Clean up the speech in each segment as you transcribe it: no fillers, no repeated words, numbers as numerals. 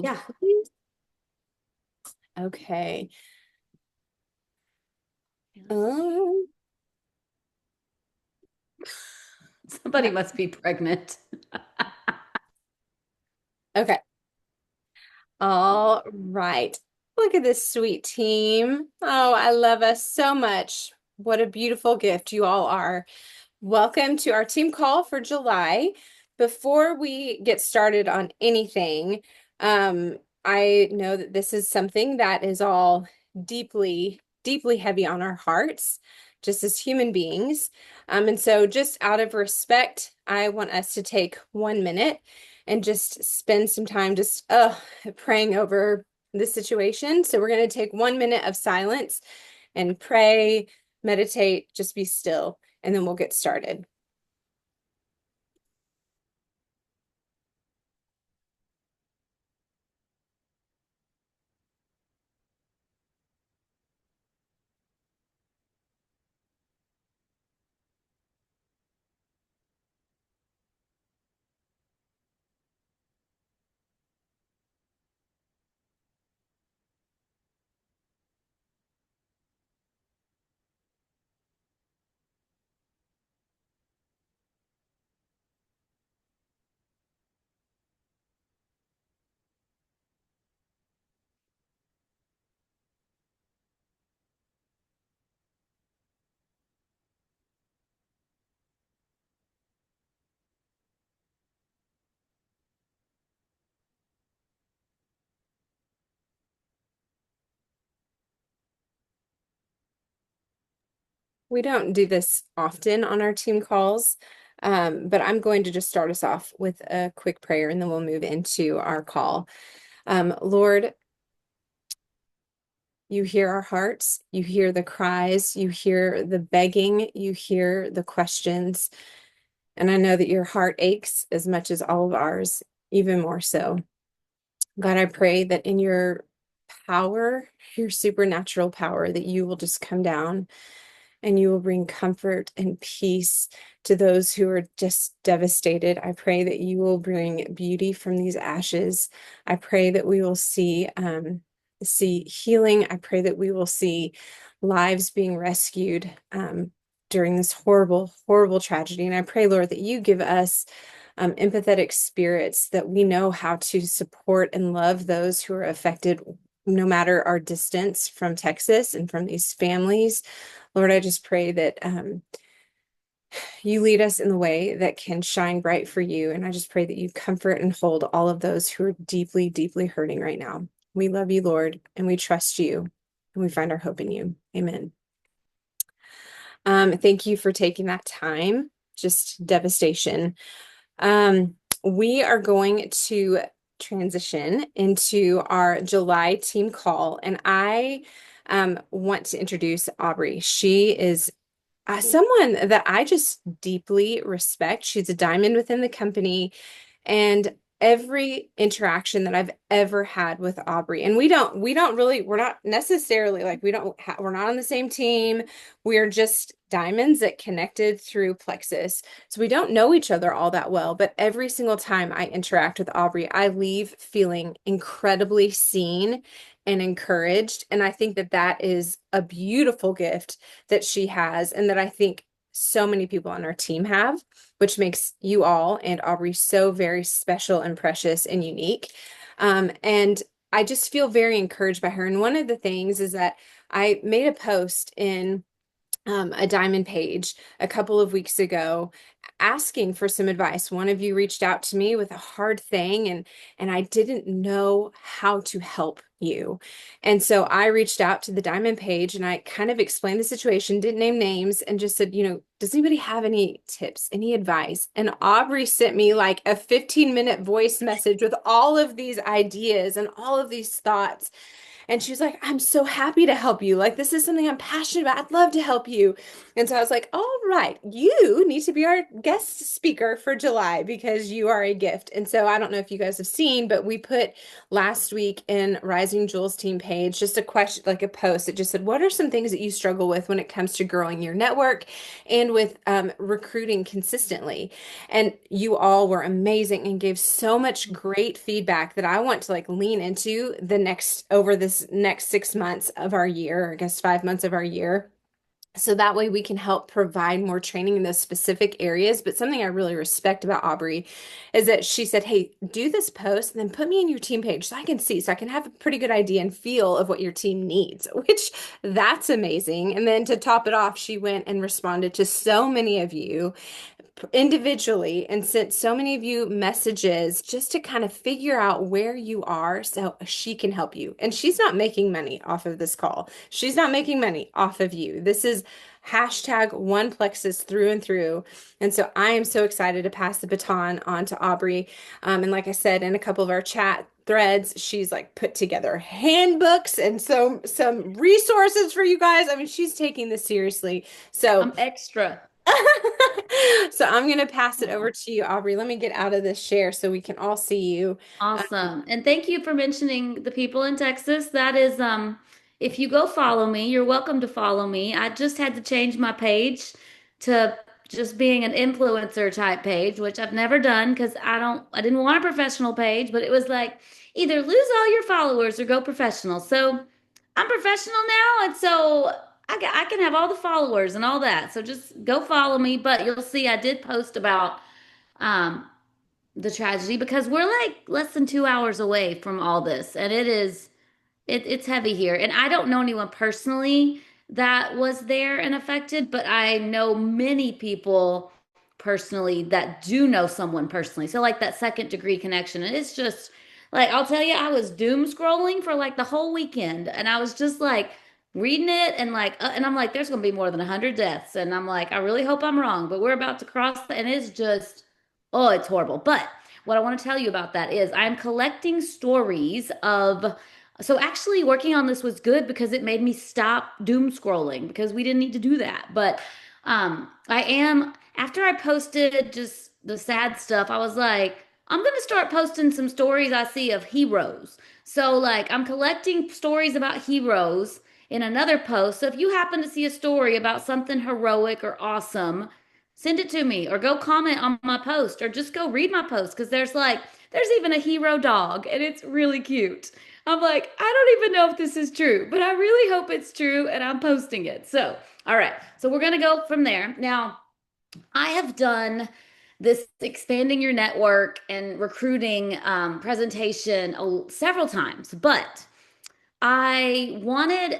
Yeah. Please. Okay. Um, Somebody must be pregnant. okay. All right. Look at this sweet team. Oh, I love us so much. What a beautiful gift you all are. Welcome to our team call for July. Before we get started on anything, I know that this is something that is all deeply, deeply heavy on our hearts, just as human beings. And so, just out of respect, I want us to take 1 minute and just spend some time just praying over the situation. So, we're going to take 1 minute of silence and pray, meditate, just be still, and then we'll get started. We don't do this often on our team calls, but I'm going to just start us off with a quick prayer and then we'll move into our call. Lord, you hear our hearts, you hear the cries, you hear the begging, you hear the questions. And I know that your heart aches as much as all of ours, even more so. God, I pray that in your power, your supernatural power, that you will just come down and you will bring comfort and peace to those who are just devastated. I pray that you will bring beauty from these ashes. I pray that we will see healing. I pray that we will see lives being rescued during this horrible, horrible tragedy. And I pray, Lord, that you give us empathetic spirits, that we know how to support and love those who are affected, no matter our distance from Texas and from these families. Lord, I just pray that you lead us in the way that can shine bright for you. And I just pray that you comfort and hold all of those who are deeply, deeply hurting right now. We love you, Lord, and we trust you, and we find our hope in you. Amen. Thank you for taking that time. Just devastation. Um, we are going to transition into our July team call, and I want to introduce Aubri. She is someone that I just deeply respect. She's a diamond within the company, and every interaction that I've ever had with Aubri, and we're not necessarily like we're not on the same team. We are just diamonds that connected through Plexus. So we don't know each other all that well, but every single time I interact with Aubri, I leave feeling incredibly seen and encouraged. And I think that that is a beautiful gift that she has, and that I think so many people on our team have, which makes you all and Aubri so very special and precious and unique. And I just feel very encouraged by her. And one of the things is that I made a post in a diamond page a couple of weeks ago asking for some advice. One of you reached out to me with a hard thing, and I didn't know how to help you. And so I reached out to the diamond page and I kind of explained the situation, didn't name names, and just said, does anybody have any tips, any advice? And Aubri sent me like a 15-minute voice message with all of these ideas and all of these thoughts. And she was like, I'm so happy to help you. Like, this is something I'm passionate about. I'd love to help you. And so I was like, all right, you need to be our guest speaker for July because you are a gift. And so I don't know if you guys have seen, but we put last week in Rising Jewels team page just a question, like a post that just said, what are some things that you struggle with when it comes to growing your network and with recruiting consistently? And you all were amazing and gave so much great feedback that I want to like lean into the next over this next 6 months of our year, or I guess 5 months of our year. So that way we can help provide more training in those specific areas. But something I really respect about Aubri is that she said, hey, do this post and then put me in your team page so I can see, so I can have a pretty good idea and feel of what your team needs, which that's amazing. And then to top it off, she went and responded to so many of you individually and sent so many of you messages just to kind of figure out where you are so she can help you. And she's not making money off of this call. She's not making money off of you. This is hashtag one plexus through and through. And so I am so excited to pass the baton on to Aubri. And like I said, in a couple of our chat threads, she's like put together handbooks and so some resources for you guys. I mean, she's taking this seriously. So I'm extra. so I'm going to pass it over to you, Aubrey. Let me get out of this share so we can all see you. Awesome. And thank you for mentioning the people in Texas. That is, if you go follow me, you're welcome to follow me. I just had to change my page to just being an influencer type page, which I've never done because I didn't want a professional page, but it was like either lose all your followers or go professional. So I'm professional now, and so I can have all the followers and all that. So just go follow me. But you'll see I did post about um the tragedy because we're like less than 2 hours away from all this, and it's heavy here. And I don't know anyone personally that was there and affected, but I know many people personally that do know someone personally. So like that second degree connection. And it's just like I'll tell you, I was doom scrolling for like the whole weekend, and I was just like reading it and like and I'm like, there's gonna be more than 100 deaths, and I'm like, I really hope I'm wrong, but we're about to cross and it's just oh, it's horrible. But what I want to tell you about that is I'm collecting stories of. So actually, working on this was good because it made me stop doom scrolling because we didn't need to do that. But I am, after I posted just the sad stuff, I was like, I'm going to start posting some stories I see of heroes. So, like, I'm collecting stories about heroes in another post. So, if you happen to see a story about something heroic or awesome, send it to me or go comment on my post or just go read my post because there's even a hero dog and it's really cute. I'm like, I don't even know if this is true, but I really hope it's true and I'm posting it. So, all right. So we're going to go from there. Now, I have done this expanding your network and recruiting presentation several times, but I wanted,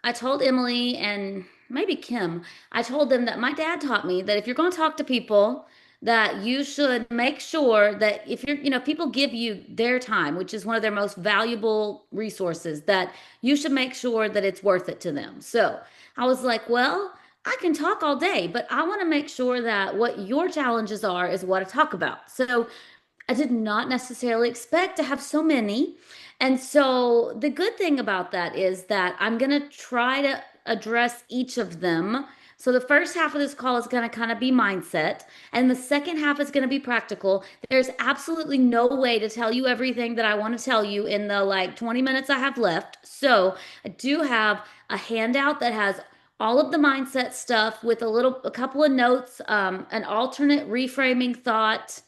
I told Emily and maybe Kim, I told them that my dad taught me that if you're going to talk to people, that you should make sure that if if people give you their time, which is one of their most valuable resources, that you should make sure that it's worth it to them. So I was like, well, I can talk all day, but I want to make sure that what your challenges are is what I talk about. So I did not necessarily expect to have so many. And so the good thing about that is that I'm going to try to address each of them. So the first half of this call is going to kind of be mindset, and the second half is going to be practical. There's absolutely no way to tell you everything that I want to tell you in the like 20 minutes I have left. So I do have a handout that has all of the mindset stuff with a couple of notes, an alternate reframing thought,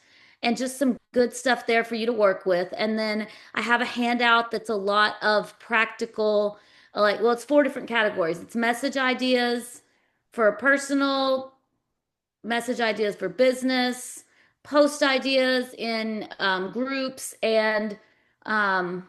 and just some good stuff there for you to work with. And then I have a handout that's a lot of practical, like, well, it's four different categories. It's message ideas for personal, message ideas for business, post ideas in groups, and um,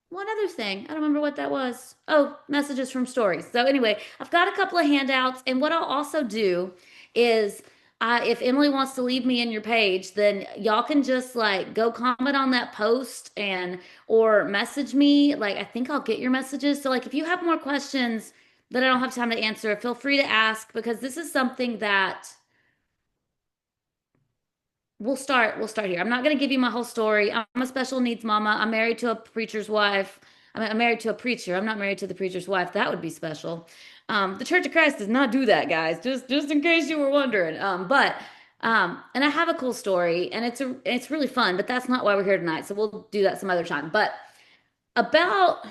one other thing. I don't remember what that was. Oh, messages from stories. So anyway, I've got a couple of handouts, and what I'll also do is if Emily wants to leave me in your page, then y'all can just like go comment on that post and or message me. Like I think I'll get your messages. So like if you have more questions that I don't have time to answer, feel free to ask because this is something that we'll start here. I'm not going to give you my whole story. I'm a special needs mama. I'm married to a preacher's wife. I'm married to a preacher. I'm not married to the preacher's wife. That would be special. The Church of Christ does not do that, guys. Just in case you were wondering. But And I have a cool story, and it's really fun, but that's not why we're here tonight. So we'll do that some other time. But about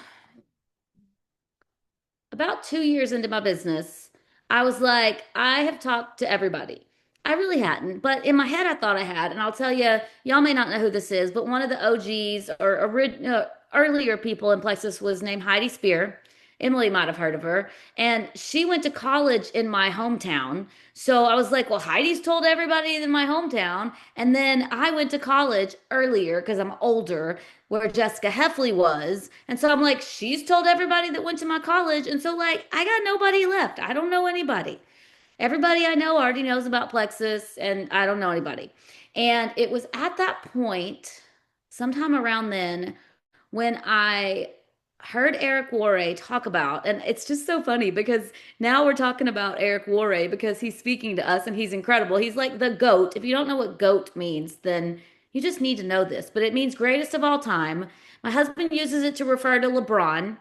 about 2 years into my business, I was like, I have talked to everybody. I really hadn't, but in my head, I thought I had. And I'll tell you, y'all may not know who this is, but one of the OGs or earlier people in Plexus was named Heidi Spear. Emily might have heard of her. And she went to college in my hometown. So I was like, well, Heidi's told everybody in my hometown. And then I went to college earlier because I'm older where Jessica Heffley was. And so I'm like, she's told everybody that went to my college. And so, like, I got nobody left. I don't know anybody. Everybody I know already knows about Plexus, and I don't know anybody. And it was at that point, sometime around then, when I heard Eric Worre talk about, and it's just so funny because now we're talking about Eric Worre because he's speaking to us and he's incredible. He's like the GOAT. If you don't know what GOAT means, then you just need to know this, but it means greatest of all time. My husband uses it to refer to LeBron,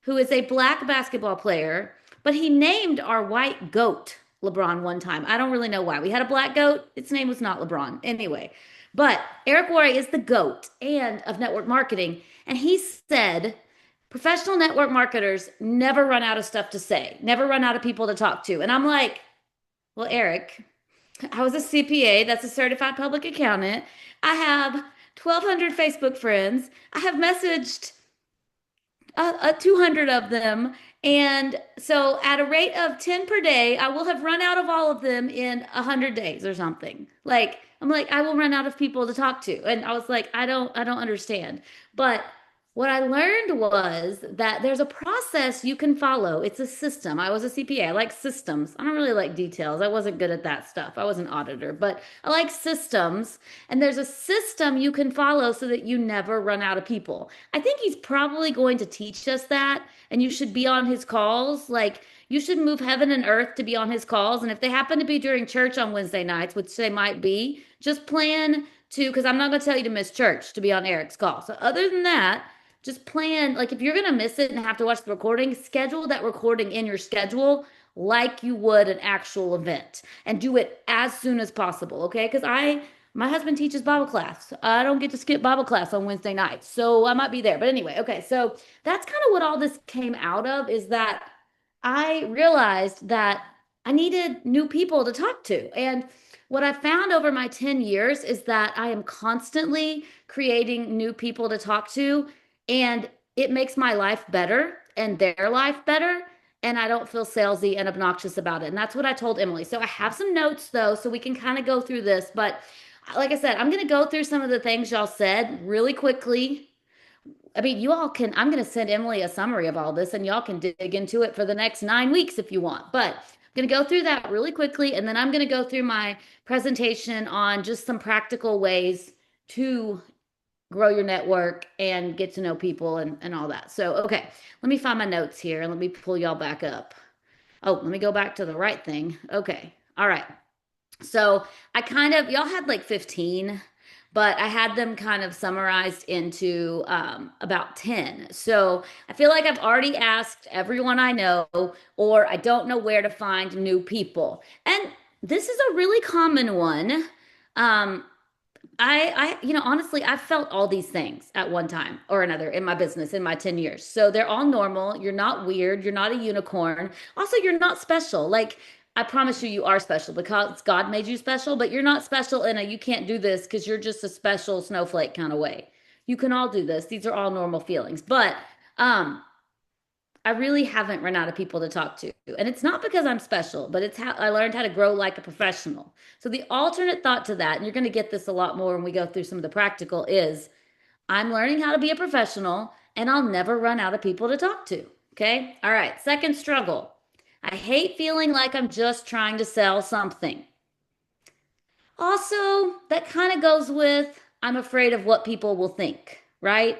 who is a black basketball player, but he named our white goat LeBron one time. I don't really know why. We had a black goat. Its name was not LeBron. Anyway, but Eric Worre is the goat and of network marketing. And he said, professional network marketers never run out of stuff to say, never run out of people to talk to. And I'm like, well, Eric, I was a CPA, that's a certified public accountant. I have 1,200 Facebook friends. I have messaged 200 of them. And so, at a rate of 10 per day, I will have run out of all of them in 100 days or something. Like, I'm like, I will run out of people to talk to. And I was like, I don't understand. But what I learned was that there's a process you can follow. It's a system. I was a CPA. I like systems. I don't really like details. I wasn't good at that stuff. I was an auditor, but I like systems. And there's a system you can follow so that you never run out of people. I think he's probably going to teach us that, and you should be on his calls. Like, you should move heaven and earth to be on his calls. And if they happen to be during church on Wednesday nights, which they might be, just plan to, because I'm not going to tell you to miss church to be on Eric's call. So, other than that, just plan, like if you're going to miss it and have to watch the recording, schedule that recording in your schedule like you would an actual event and do it as soon as possible, okay? Because my husband teaches Bible class. I don't get to skip Bible class on Wednesday nights, so I might be there. But anyway, okay, so that's kind of what all this came out of is that I realized that I needed new people to talk to. And what I found over my 10 years is that I am constantly creating new people to talk to, and it makes my life better and their life better. And I don't feel salesy and obnoxious about it. And that's what I told Emily. So I have some notes though, so we can kind of go through this. But like I said, I'm going to go through some of the things y'all said really quickly. I mean, you all can, I'm going to send Emily a summary of all this and y'all can dig into it for the next 9 weeks if you want. But I'm going to go through that really quickly. And then I'm going to go through my presentation on just some practical ways to grow your network and get to know people and all that. So, okay, let me find my notes here and let me pull y'all back up. Oh, let me go back to the right thing. Okay. All right. So I kind of, y'all had like 15, but I had them kind of summarized into about 10. So I feel like I've already asked everyone I know, or I don't know where to find new people. And this is a really common one. Um, honestly, I've felt all these things at one time or another in my business in my 10 years. So they're all normal. You're not weird. You're not a unicorn. Also, you're not special. Like, I promise you, you are special because God made you special, but you're not special in a you can't do this because you're just a special snowflake kind of way. You can all do this. These are all normal feelings. But um, I really haven't run out of people to talk to. And it's not because I'm special, but it's how I learned how to grow like a professional. So the alternate thought to that, and you're going to get this a lot more when we go through some of the practical, is I'm learning how to be a professional and I'll never run out of people to talk to. Okay. All right. Second struggle. I hate feeling like I'm just trying to sell something. Also, that kind of goes with I'm afraid of what people will think, right?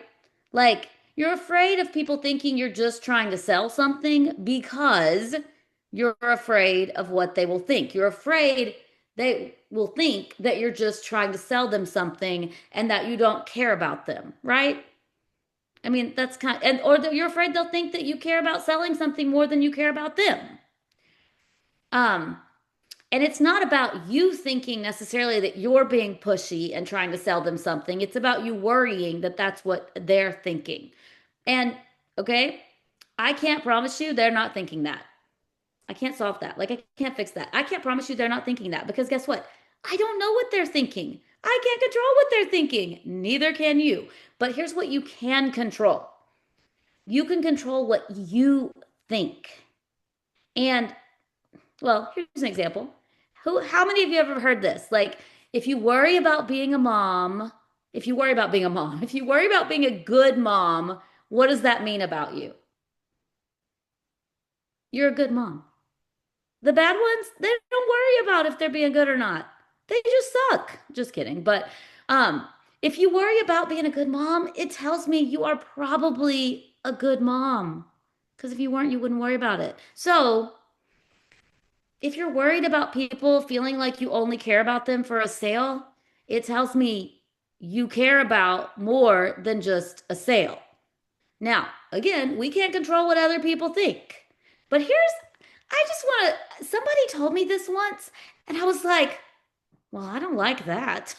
Like, you're afraid of people thinking you're just trying to sell something because you're afraid of what they will think. You're afraid they will think that you're just trying to sell them something and that you don't care about them, right? I mean, that's kind of, and or that you're afraid they'll think that you care about selling something more than you care about them. Um, And it's not about you thinking necessarily that you're being pushy and trying to sell them something. It's about you worrying that that's what they're thinking. And okay, I can't promise you they're not thinking that. I can't solve that. Like, I can't fix that. I can't promise you they're not thinking that because guess what? I don't know what they're thinking. I can't control what they're thinking. Neither can you. But here's what you can control, you can control what you think. And, well, here's an example. How many of you ever heard this? Like, if you worry about being a mom, if you worry about being a mom, if you worry about being a good mom, what does that mean about you? You're a good mom. The bad ones, they don't worry about if they're being good or not. They just suck. Just kidding. But um, if you worry about being a good mom, it tells me you are probably a good mom. Because if you weren't, you wouldn't worry about it. So if you're worried about people feeling like you only care about them for a sale, it tells me you care about more than just a sale. Now, again, we can't control what other people think. But I just want somebody told me this once, and I was like, well, I don't like that.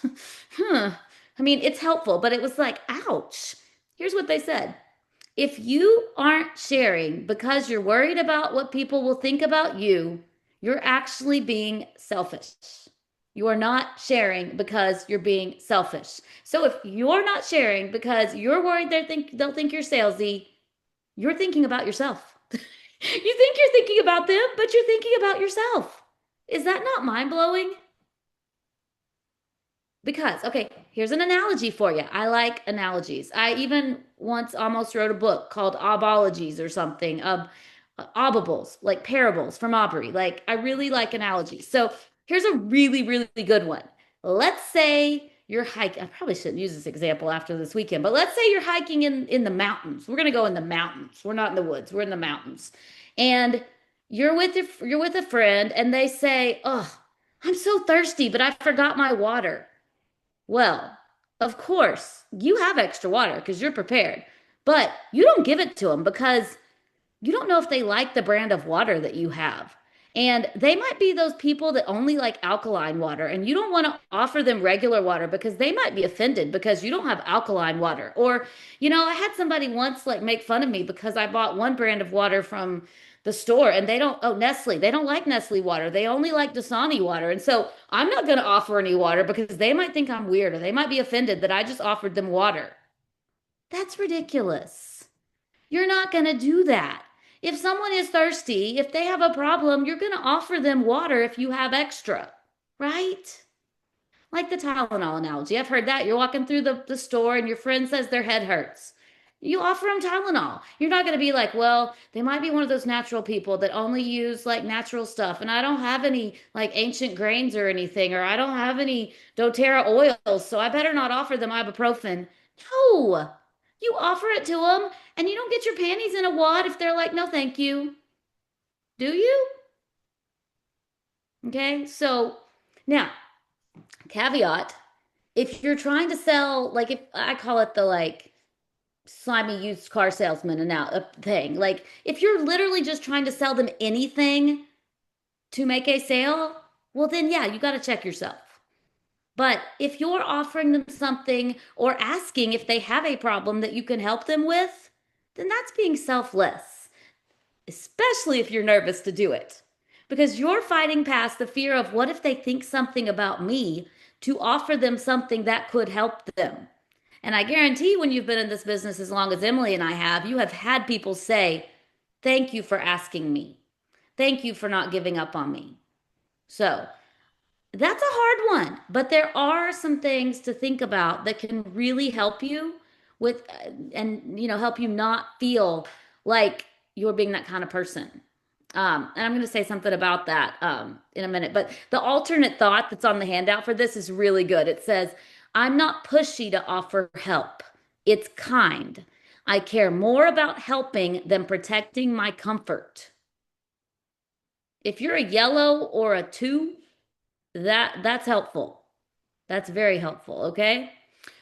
Huh. I mean, it's helpful, but it was like, ouch. Here's what they said. If you aren't sharing because you're worried about what people will think about you, you're actually being selfish. You are not sharing because you're being selfish. So if you're not sharing because you're worried they'll think you're salesy, you're thinking about yourself. You think you're thinking about them, but you're thinking about yourself. Is that not mind blowing? Because, okay, here's an analogy for you. I like analogies. I even once almost wrote a book called Obologies or something of obables, like parables from Aubri. Like, I really like analogies. So here's a really, really good one. Let's say you're hiking. I probably shouldn't use this example after this weekend, but let's say you're hiking in the mountains. We're gonna go in the mountains. We're not in the woods. We're in the mountains, and you're with a friend, and they say, "Oh, I'm so thirsty, but I forgot my water." Well, of course, you have extra water because you're prepared, but you don't give it to them because you don't know if they like the brand of water that you have. And they might be those people that only like alkaline water, and you don't want to offer them regular water because they might be offended because you don't have alkaline water. Or, I had somebody once like make fun of me because I bought one brand of water from the store and Nestle, they don't like Nestle water. They only like Dasani water. And so I'm not going to offer any water because they might think I'm weird or they might be offended that I just offered them water. That's ridiculous. You're not going to do that. If someone is thirsty, if they have a problem, you're going to offer them water if you have extra, right? Like the Tylenol analogy. I've heard that. You're walking through the store and your friend says their head hurts. You offer them Tylenol. You're not going to be like, well, they might be one of those natural people that only use like natural stuff. And I don't have any like ancient grains or anything, or I don't have any doTERRA oils. So I better not offer them ibuprofen. No, you offer it to them and you don't get your panties in a wad if they're like, no, thank you. Do you? Okay. So now, caveat, if you're trying to sell, like if I call it the like slimy used car salesman and now a thing, like if you're literally just trying to sell them anything to make a sale, well, then yeah, you got to check yourself. But if you're offering them something or asking if they have a problem that you can help them with, then that's being selfless, especially if you're nervous to do it. Because you're fighting past the fear of what if they think something about me to offer them something that could help them. And I guarantee when you've been in this business as long as Emily and I have, you have had people say, thank you for asking me. Thank you for not giving up on me. So that's a hard one, but there are some things to think about that can really help you with and help you not feel like you're being that kind of person. And I'm going to say something about that in a minute. But the alternate thought that's on the handout for this is really good. It says, I'm not pushy to offer help. It's kind. I care more about helping than protecting my comfort. If you're a yellow or a two, that's helpful. That's very helpful, okay?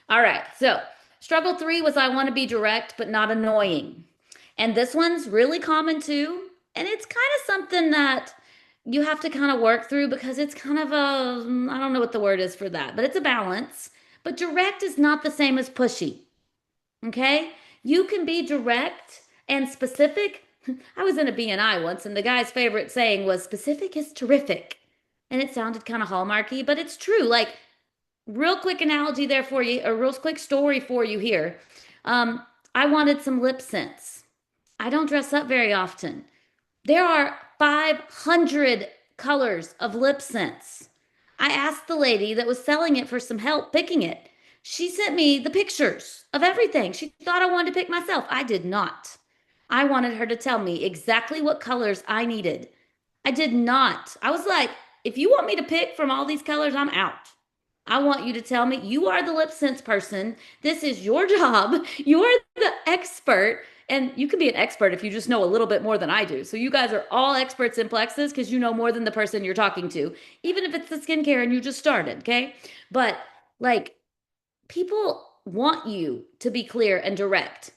All right. So, struggle 3 was I want to be direct but not annoying. And this one's really common too. And it's kind of something that you have to kind of work through because it's kind of a, I don't know what the word is for that, but it's a balance. But direct is not the same as pushy. Okay? You can be direct and specific. I was in a BNI once, and the guy's favorite saying was specific is terrific. And it sounded kind of hallmarky, but it's true. Like, real quick analogy there for you, a real quick story for you here. Um, I wanted some lip scents. I don't dress up very often. There are 500 colors of lip scents. I asked the lady that was selling it for some help picking it. She sent me the pictures of everything. She thought I wanted to pick myself. I did not. I wanted her to tell me exactly what colors I needed. I did not. I was like, if you want me to pick from all these colors, I'm out. I want you to tell me you are the lip sense person. This is your job. You are the expert. And you can be an expert if you just know a little bit more than I do. So you guys are all experts in plexus because you know more than the person you're talking to, even if it's the skincare and you just started, okay? But like people want you to be clear and direct.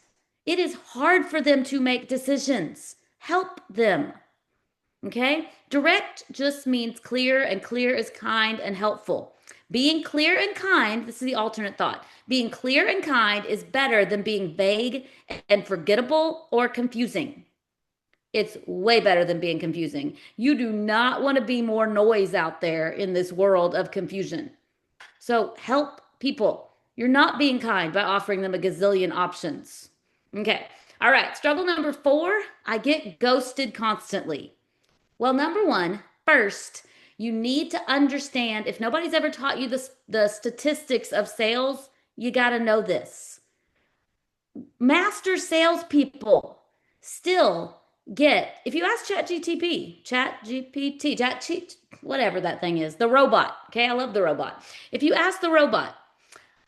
It is hard for them to make decisions. Help them. Okay? Direct just means clear, and clear is kind and helpful. Being clear and kind, this is the alternate thought. Being clear and kind is better than being vague and forgettable or confusing. It's way better than being confusing. You do not want to be more noise out there in this world of confusion. So help people. You're not being kind by offering them a gazillion options. Okay. All right. Struggle number 4, I get ghosted constantly. Well, number one, first, you need to understand if nobody's ever taught you the statistics of sales, you got to know this. Master salespeople still get, if you ask ChatGPT, whatever that thing is, the robot, okay, I love the robot. If you ask the robot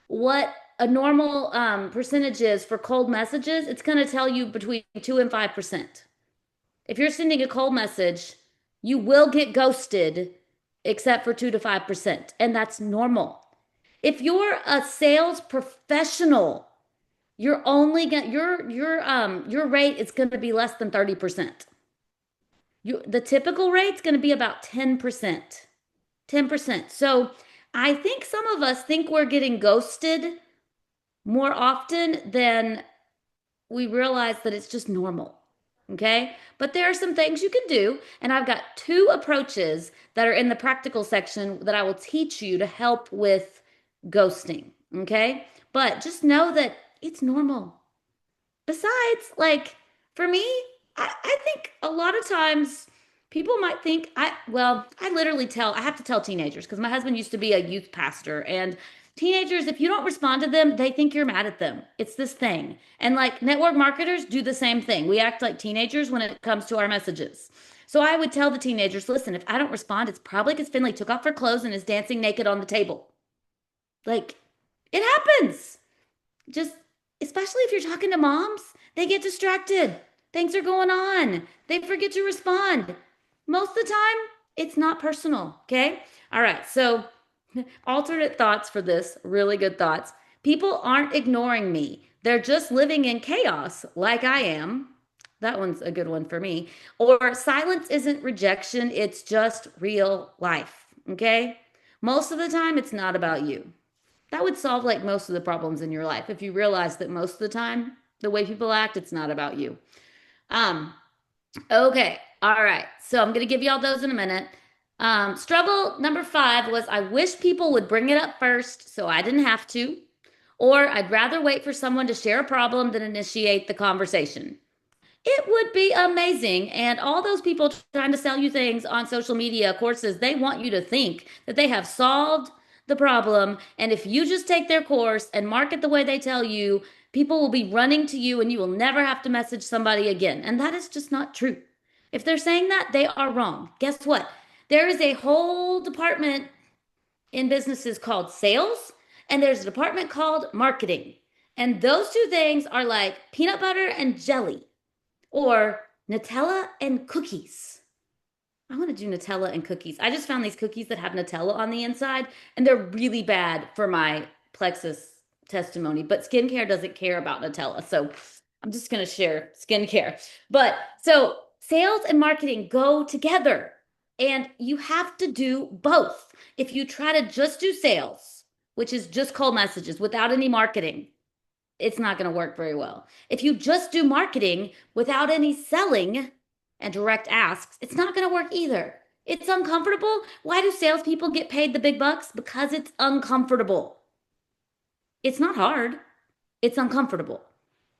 what a normal percentage is for cold messages, it's going to tell you between 2 and 5%. If you're sending a cold message, you will get ghosted except for 2 to 5%, and that's normal. If you're a sales professional, you're only going your rate is going to be less than 30%. The typical rate's going to be about 10%. 10%. So, I think some of us think we're getting ghosted more often than we realize that it's just normal. Okay. But there are some things you can do. And I've got 2 approaches that are in the practical section that I will teach you to help with ghosting. Okay. But just know that it's normal. Besides, like for me, I think a lot of times people might think I literally I have to tell teenagers because my husband used to be a youth pastor and teenagers, if you don't respond to them, they think you're mad at them. It's this thing. And like network marketers do the same thing. We act like teenagers when it comes to our messages. So I would tell the teenagers, listen, if I don't respond, it's probably because Finley took off her clothes and is dancing naked on the table. Like, it happens. Just, especially if you're talking to moms, they get distracted. Things are going on. They forget to respond. Most of the time, it's not personal. Okay. All right. So, alternate thoughts for this, really good thoughts. People aren't ignoring me. They're just living in chaos like I am. That one's a good one for me. Or silence isn't rejection, it's just real life. Okay. Most of the time, it's not about you. That would solve like most of the problems in your life if you realize that most of the time the way people act, it's not about you. Um, okay, all right. So I'm gonna give you all those in a minute. Struggle number 5 was I wish people would bring it up first so I didn't have to, or I'd rather wait for someone to share a problem than initiate the conversation. It would be amazing. And all those people trying to sell you things on social media courses, they want you to think that they have solved the problem. And if you just take their course and market the way they tell you, people will be running to you and you will never have to message somebody again. And that is just not true. If they're saying that, they are wrong. Guess what? There is a whole department in businesses called sales, and there's a department called marketing. And those 2 things are like peanut butter and jelly or Nutella and cookies. I want to do Nutella and cookies. I just found these cookies that have Nutella on the inside, and they're really bad for my plexus testimony. But skincare doesn't care about Nutella. So I'm just going to share skincare. But so sales and marketing go together. And you have to do both. If you try to just do sales, which is just cold messages without any marketing, it's not going to work very well. If you just do marketing without any selling and direct asks, it's not going to work either. It's uncomfortable. Why do salespeople get paid the big bucks? Because it's uncomfortable. It's not hard. It's uncomfortable.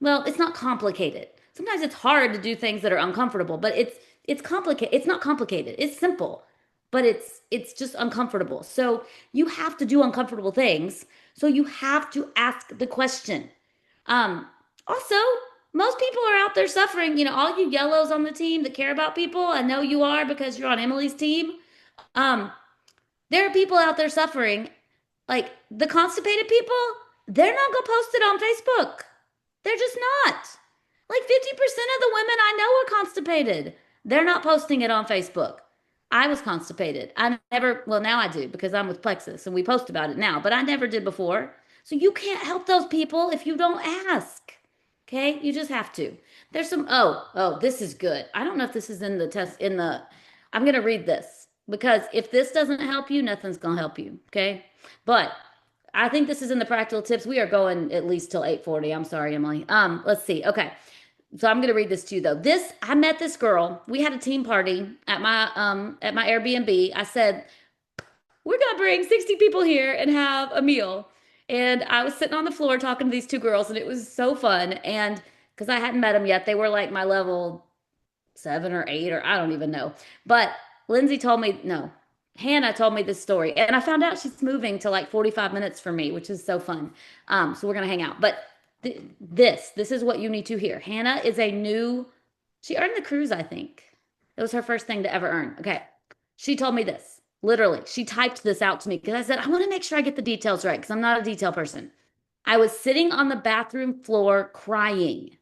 Well, it's not complicated. Sometimes it's hard to do things that are uncomfortable, but it's complicated. It's not complicated. It's simple, but it's just uncomfortable. So you have to do uncomfortable things. So you have to ask the question. Um, Also, most people are out there suffering. All you yellows on the team that care about people, I know you are because you're on Emily's team. Um, there are people out there suffering, like the constipated people, they're not gonna post it on Facebook. They're just not. Like 50% of the women I know are constipated. They're not posting it on Facebook. I was constipated. I never, well, now I do because I'm with Plexus and we post about it now, but I never did before. So you can't help those people if you don't ask. Okay? You just have to. There's some, this is good. I don't know if this is in the test, I'm going to read this because if this doesn't help you, nothing's going to help you. Okay? But I think this is in the practical tips. We are going at least till 8:40. I'm sorry, Emily. Let's see. Okay. So I'm gonna read this to you though. I met this girl. We had a team party at my Airbnb. I said, we're gonna bring 60 people here and have a meal. And I was sitting on the floor talking to these two girls, and it was so fun. And because I hadn't met them yet, they were like my level 7 or 8, or I don't even know. But Lindsay told me, no, Hannah told me this story, and I found out she's moving to like 45 minutes from me, which is so fun. So we're gonna hang out. But this is what you need to hear. Hannah is a new. She earned the cruise, I think. It was her first thing to ever earn. Okay, she told me this. Literally, she typed this out to me because I said I want to make sure I get the details right because I'm not a detail person. I was sitting on the bathroom floor crying,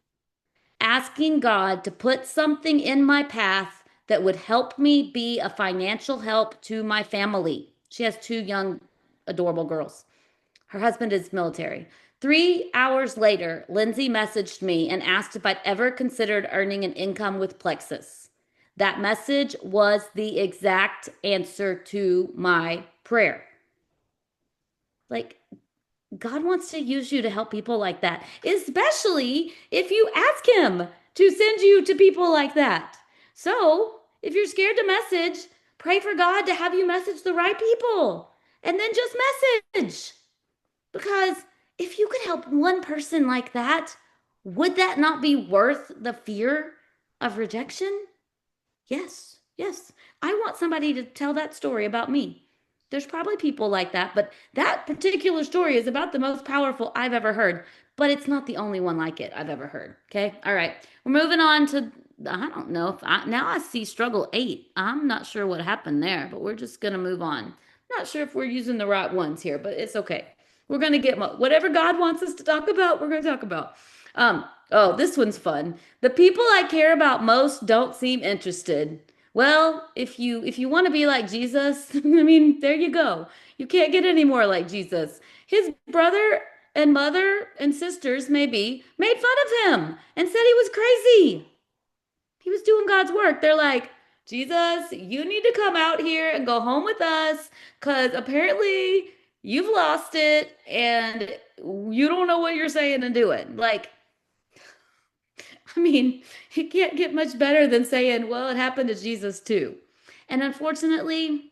asking God to put something in my path that would help me be a financial help to my family. She has two young, adorable girls. Her husband is military. 3 hours later, Lindsay messaged me and asked if I'd ever considered earning an income with Plexus. That message was the exact answer to my prayer. Like, God wants to use you to help people like that, especially if you ask Him to send you to people like that. So, if you're scared to message, pray for God to have you message the right people and then just message. Because if you could help one person like that, would that not be worth the fear of rejection? Yes, yes. I want somebody to tell that story about me. There's probably people like that, but that particular story is about the most powerful I've ever heard. But it's not the only one like it I've ever heard. Okay. All right. We're moving on to, I don't know if now I see struggle 8. I'm not sure what happened there, but we're just going to move on. Not sure if we're using the right ones here, but it's okay. We're going to get whatever God wants us to talk about, we're going to talk about. Oh, this one's fun. The people I care about most don't seem interested. Well, if you want to be like Jesus, I mean, there you go. You can't get any more like Jesus. His brother and mother and sisters maybe made fun of him and said he was crazy. He was doing God's work. They're like, Jesus, you need to come out here and go home with us because apparently you've lost it and you don't know what you're saying and doing. Like, I mean, it can't get much better than saying, well, it happened to Jesus too. And unfortunately,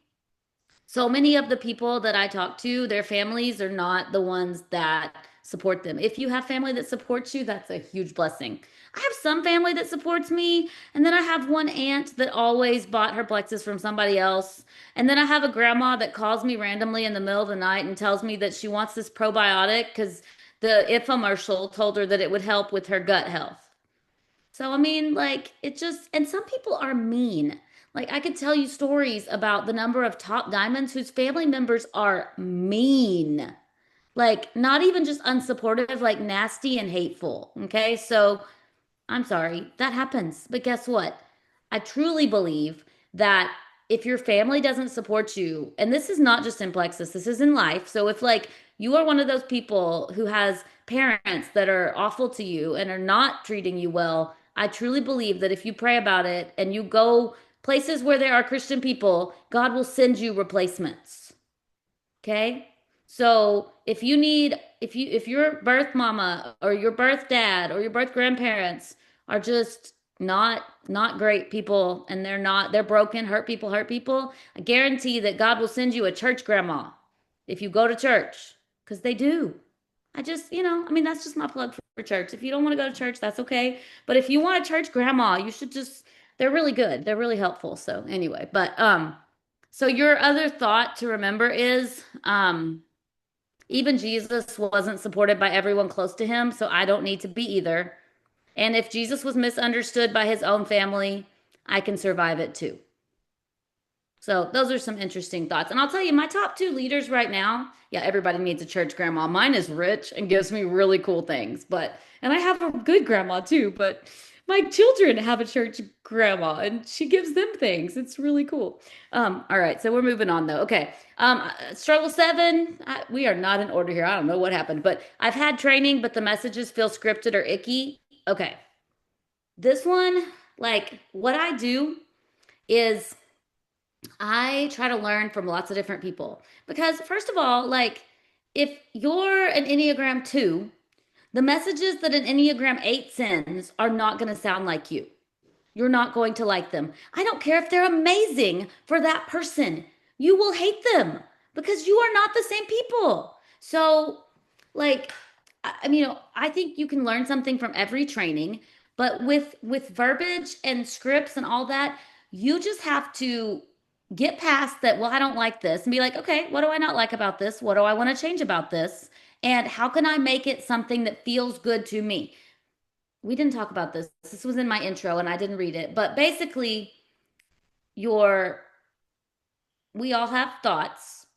so many of the people that I talk to, their families are not the ones that support them. If you have family that supports you, that's a huge blessing. I have some family that supports me, and then I have one aunt that always bought her Plexus from somebody else. And then I have a grandma that calls me randomly in the middle of the night and tells me that she wants this probiotic because the infomercial told her that it would help with her gut health. So, I mean, like, it just, and some people are mean. Like, I could tell you stories about the number of top diamonds whose family members are mean. Like, not even just unsupportive, like nasty and hateful. Okay. So, I'm sorry, that happens. But guess what? I truly believe that if your family doesn't support you, and this is not just in Plexus, this is in life. So if like you are one of those people who has parents that are awful to you and are not treating you well, I truly believe that if you pray about it and you go Places where there are Christian people, God will send you replacements. Okay? So if your birth mama or your birth dad or your birth grandparents are just not great people and they're broken, hurt people, I guarantee that God will send you a church grandma if you go to church because they do. I mean, that's just my plug for church. If you don't want to go to church, that's okay. But if you want a church grandma, you should just, they're really good. They're really helpful. So anyway, so your other thought to remember is, even Jesus wasn't supported by everyone close to him, so I don't need to be either. And if Jesus was misunderstood by his own family, I can survive it too. So those are some interesting thoughts. And I'll tell you, my top two leaders right now, yeah, everybody needs a church grandma. Mine is rich and gives me really cool things, and I have a good grandma too, but my children have a church grandma and she gives them things. It's really cool. All right, so we're moving on though. Okay. Struggle seven, we are not in order here. I don't know what happened, but I've had training, but the messages feel scripted or icky. Okay. This one, like what I do is I try to learn from lots of different people because, first of all, like if you're an Enneagram 2, the messages that an Enneagram 8 sends are not going to sound like you. You're not going to like them. I don't care if they're amazing for that person. You will hate them because you are not the same people. So, like, I think you can learn something from every training, but with verbiage and scripts and all that, you just have to get past that. Well, I don't like this, and be like, okay, what do I not like about this? What do I want to change about this? And how can I make it something that feels good to me? We didn't talk about this. This was in my intro and I didn't read it. But basically, your we all have thoughts.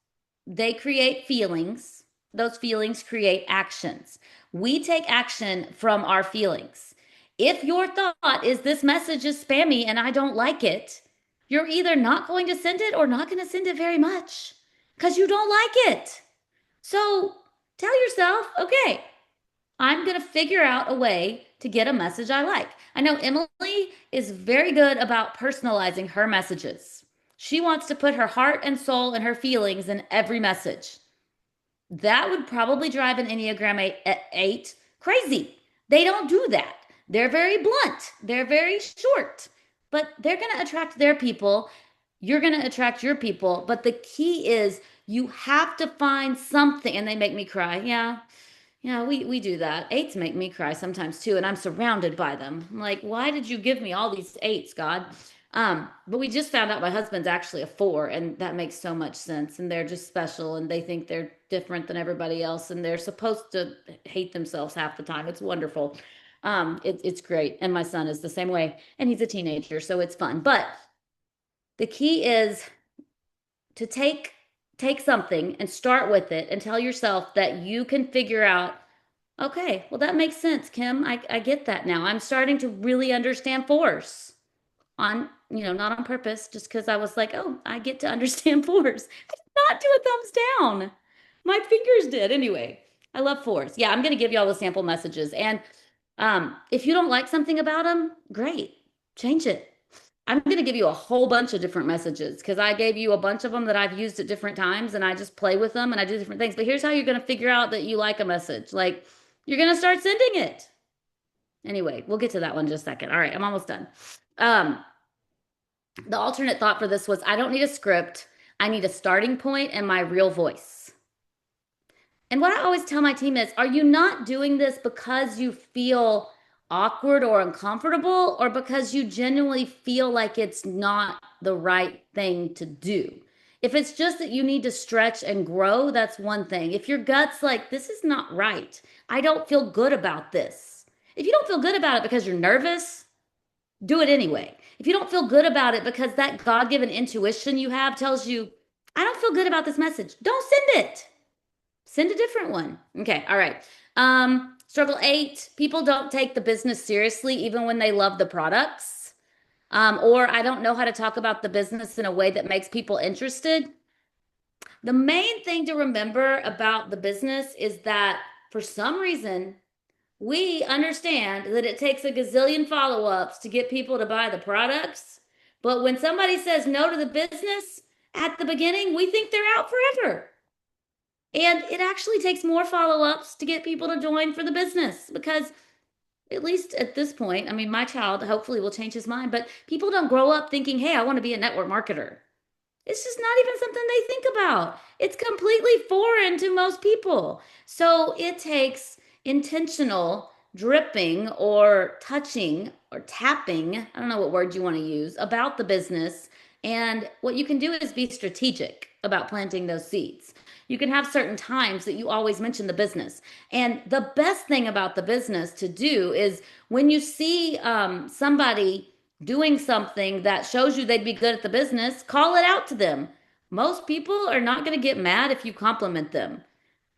They create feelings. Those feelings create actions. We take action from our feelings. If your thought is this message is spammy and I don't like it, you're either not going to send it or not going to send it very much because you don't like it. So tell yourself, okay, I'm going to figure out a way to get a message I like. I know Emily is very good about personalizing her messages. She wants to put her heart and soul and her feelings in every message. That would probably drive an Enneagram 8 crazy. They don't do that. They're very blunt, they're very short, but they're going to attract their people. You're going to attract your people. But the key is you have to find something, and they make me cry. Yeah, yeah, we do that. Eights make me cry sometimes too, and I'm surrounded by them. I'm like, why did you give me all these eights, God? But we just found out my husband's actually a 4, and that makes so much sense. And they're just special, and they think they're different than everybody else, and they're supposed to hate themselves half the time. It's wonderful. It's great. And my son is the same way, and he's a teenager, so it's fun. But the key is to take something and start with it and tell yourself that you can figure out, okay, well, that makes sense, Kim. I get that now. I'm starting to really understand force on, not on purpose, just because I was like, oh, I get to understand force. I did not do a thumbs down. My fingers did. Anyway, I love force. Yeah, I'm going to give you all the sample messages. And if you don't like something about them, great, change it. I'm going to give you a whole bunch of different messages because I gave you a bunch of them that I've used at different times and I just play with them and I do different things. But here's how you're going to figure out that you like a message. Like you're going to start sending it. Anyway, we'll get to that one in just a second. All right, I'm almost done. Um, the alternate thought for this was I don't need a script. I need a starting point and my real voice. And what I always tell my team is, are you not doing this because you feel awkward or uncomfortable, or because you genuinely feel like it's not the right thing to do? If it's just that you need to stretch and grow, that's one thing. If your gut's like, this is not right, I don't feel good about this. If you don't feel good about it because you're nervous, do it anyway. If you don't feel good about it because that God given intuition you have tells you, I don't feel good about this message, don't send it. Send a different one. Okay, all right. Struggle 8, people don't take the business seriously even when they love the products. Or I don't know how to talk about the business in a way that makes people interested. The main thing to remember about the business is that for some reason, we understand that it takes a gazillion follow-ups to get people to buy the products, But when somebody says no to the business at the beginning, we think they're out forever. And it actually takes more follow-ups to get people to join for the business because at least at this point, I mean, my child hopefully will change his mind, but people don't grow up thinking, hey, I want to be a network marketer. It's just not even something they think about. It's completely foreign to most people. So it takes intentional dripping or touching or tapping, I don't know what word you want to use, about the business. And what you can do is be strategic about planting those seeds. You can have certain times that you always mention the business. And the best thing about the business to do is when you see somebody doing something that shows you they'd be good at the business, call it out to them. Most people are not going to get mad if you compliment them.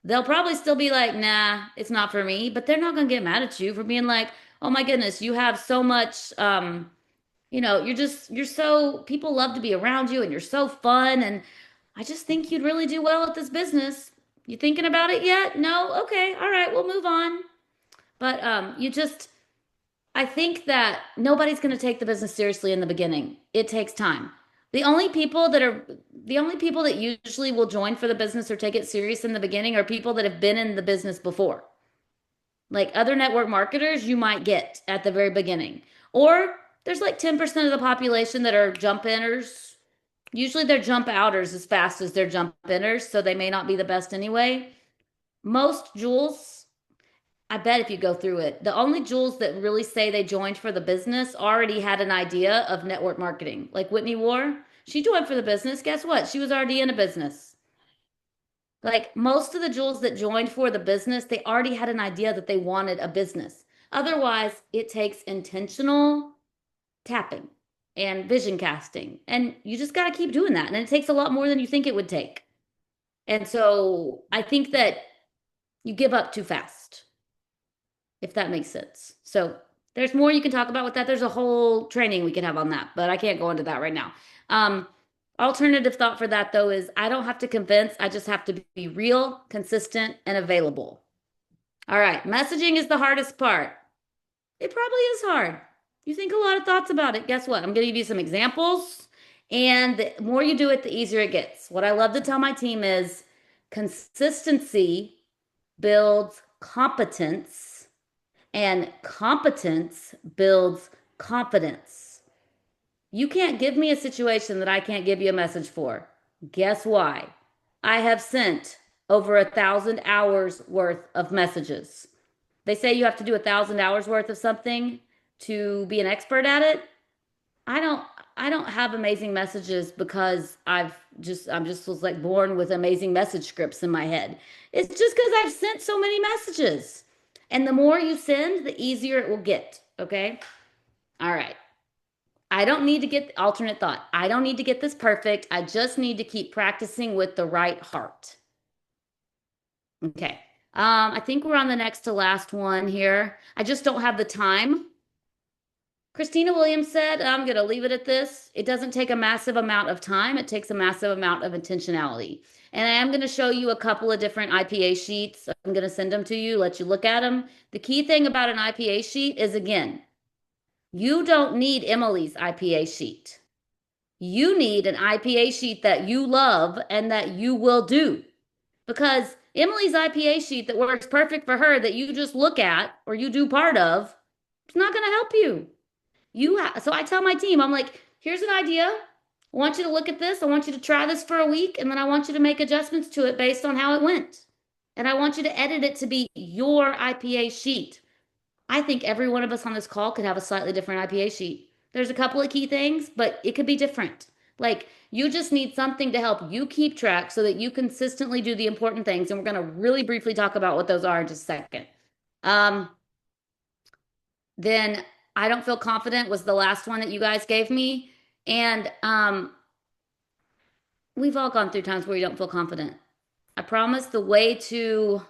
They'll probably still be like, nah, it's not for me, but they're not going to get mad at you for being like, oh my goodness, you have so much, you're so, people love to be around you and you're so fun. And I just think you'd really do well at this business. You thinking about it yet? No? Okay. All right. We'll move on. But I think that nobody's going to take the business seriously in the beginning. It takes time. The only people that are the only people that usually will join for the business or take it serious in the beginning are people that have been in the business before. Like other network marketers you might get at the very beginning. Or there's like 10% of the population that are jump inners. Usually they're jump outers as fast as they're jump inners, so they may not be the best anyway. Most jewels I bet if you go through it, the only jewels that really say they joined for the business already had an idea of network marketing. Like Whitney War, she joined for the business. Guess what? She was already in a business. Like most of the jewels that joined for the business, they already had an idea that they wanted a business. Otherwise, it takes intentional tapping and vision casting. And you just got to keep doing that. And it takes a lot more than you think it would take. And so I think that you give up too fast, if that makes sense. So there's more you can talk about with that. There's a whole training we can have on that, but I can't go into that right now. Um, Alternative thought for that though is I don't have to convince, I just have to be real, consistent, and available. All right, messaging is the hardest part. It probably is hard. You think a lot of thoughts about it. Guess what? I'm going to give you some examples, and the more you do it, the easier it gets. What I love to tell my team is consistency builds competence and competence builds confidence. You can't give me a situation that I can't give you a message for. Guess why? I have sent over 1,000 hours worth of messages. They say you have to do 1,000 hours worth of something to be an expert at it. I don't I don't have amazing messages because I'm just was like born with amazing message scripts in my head. It's just because I've sent so many messages. And the more you send, the easier it will get. Okay? All right. I don't need to get alternate thought. I don't need to get this perfect. I just need to keep practicing with the right heart. Okay. I think we're on the next to last one here. I just don't have the time. Christina Williams said, I'm going to leave it at this. It doesn't take a massive amount of time, it takes a massive amount of intentionality. And I am going to show you a couple of different IPA sheets. I'm going to send them to you, let you look at them. The key thing about an IPA sheet is, again, you don't need Emily's IPA sheet. You need an IPA sheet that you love and that you will do. Because Emily's IPA sheet that works perfect for her that you just look at or you do part of, it's not going to help you. So I tell my team, I'm like, here's an idea. I want you to look at this. I want you to try this for a week, and then I want you to make adjustments to it based on how it went. And I want you to edit it to be your IPA sheet. I think every one of us on this call could have a slightly different IPA sheet. There's a couple of key things, but it could be different. Like you just need something to help you keep track so that you consistently do the important things. And we're going to really briefly talk about what those are in just a second. Um, then I don't feel confident was the last one that you guys gave me. And we've all gone through times where you don't feel confident. I promise the way to,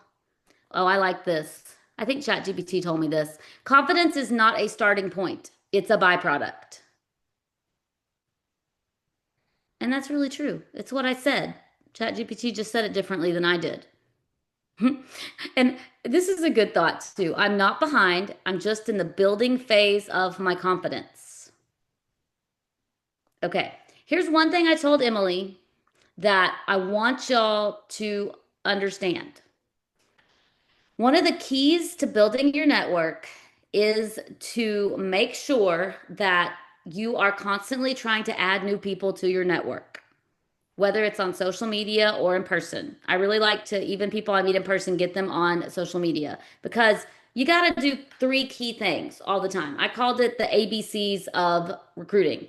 oh, I like this. I think ChatGPT told me this. Confidence is not a starting point, it's a byproduct. And that's really true. It's what I said. ChatGPT just said it differently than I did. And this is a good thought too. I'm not behind. I'm just in the building phase of my confidence. Okay. Here's one thing I told Emily that I want y'all to understand. One of the keys to building your network is to make sure that you are constantly trying to add new people to your network, whether it's on social media or in person. I really like to, even people I meet in person, get them on social media because you got to do three key things all the time. I called it the ABCs of recruiting.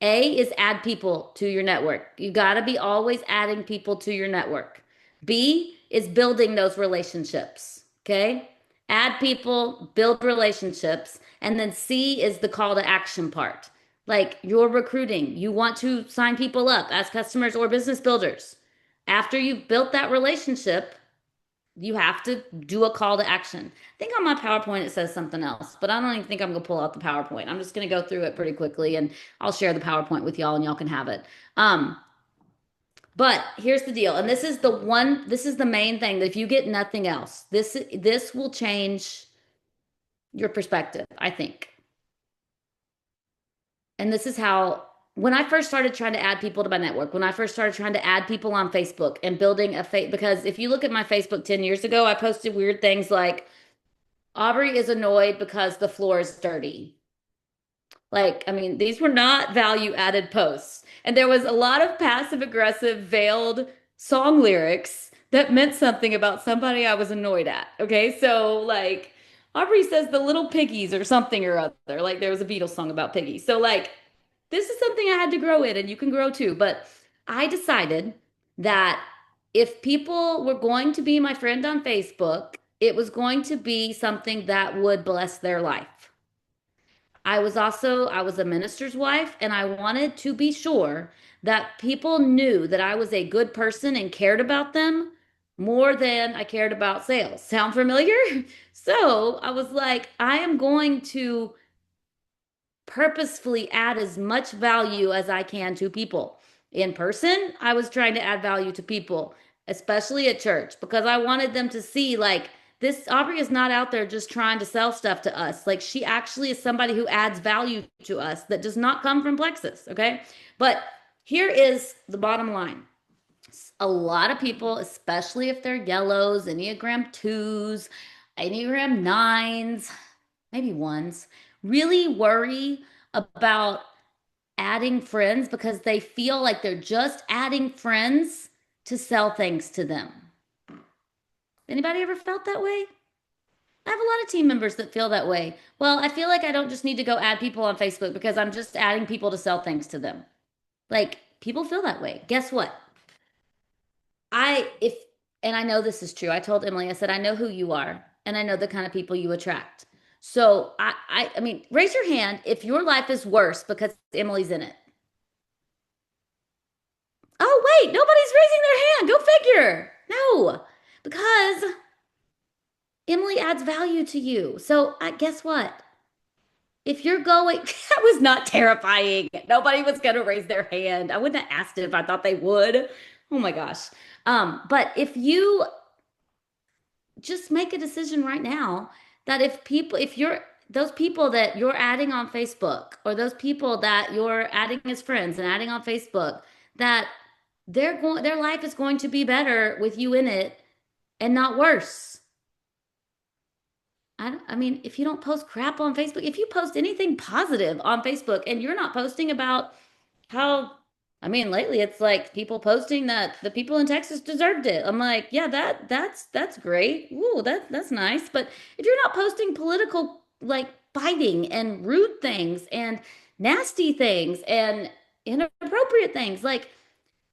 A is add people to your network. You got to be always adding people to your network. B is building those relationships. Okay. Add people, build relationships. And then C is the call to action part. Like you're recruiting, you want to sign people up as customers or business builders. After you've built that relationship, you have to do a call to action. I think on my PowerPoint it says something else, but I don't even think I'm going to pull out the PowerPoint. I'm just going to go through it pretty quickly and I'll share the PowerPoint with y'all and y'all can have it. Um, but here's the deal, and this is the main thing that if you get nothing else, this will change your perspective, I think. And this is how, when I first started trying to add people to my network, when I first started trying to add people on Facebook and building a face, because if you look at my Facebook 10 years ago, I posted weird things like Aubri is annoyed because the floor is dirty. Like, I mean, these were not value added posts. And there was a lot of passive aggressive, veiled song lyrics that meant something about somebody I was annoyed at. Okay. So, like, Aubrey says the little piggies or something or other. Like, there was a Beatles song about piggies. So, like, this is something I had to grow in, and you can grow too. But I decided that if people were going to be my friend on Facebook, it was going to be something that would bless their life. I was a minister's wife and I wanted to be sure that people knew that I was a good person and cared about them more than I cared about sales. Sound familiar? So I was like, I am going to purposefully add as much value as I can to people. In person, I was trying to add value to people, especially at church, because I wanted them to see like this Aubrey is not out there just trying to sell stuff to us. Like she actually is somebody who adds value to us that does not come from Plexus, okay? But here is the bottom line. A lot of people, especially if they're yellows, Enneagram 2s, Enneagram 9s, maybe ones, really worry about adding friends because they feel like they're just adding friends to sell things to them. Anybody ever felt that way? I have a lot of team members that feel that way. Well, I feel like I don't just need to go add people on Facebook because I'm just adding people to sell things to them. Like people feel that way. Guess what? I if and I know this is true. I told Emily, I said, I know who you are and I know the kind of people you attract. So I mean, raise your hand if your life is worse because Emily's in it. Oh, wait, nobody's raising their hand. Go figure. No, because Emily adds value to you. So guess what? If you're going, that was not terrifying. Nobody was going to raise their hand. I wouldn't have asked it if I thought they would. Oh my gosh. But if you just make a decision right now that if you're those people that you're adding on Facebook or those people that you're adding as friends and adding on Facebook, that their life is going to be better with you in it and not worse. I mean, if you don't post crap on Facebook, if you post anything positive on Facebook and you're not posting about how, I mean, lately it's like people posting that the people in Texas deserved it. I'm like, yeah, that's great. Ooh, that's nice. But if you're not posting political like biting and rude things and nasty things and inappropriate things, like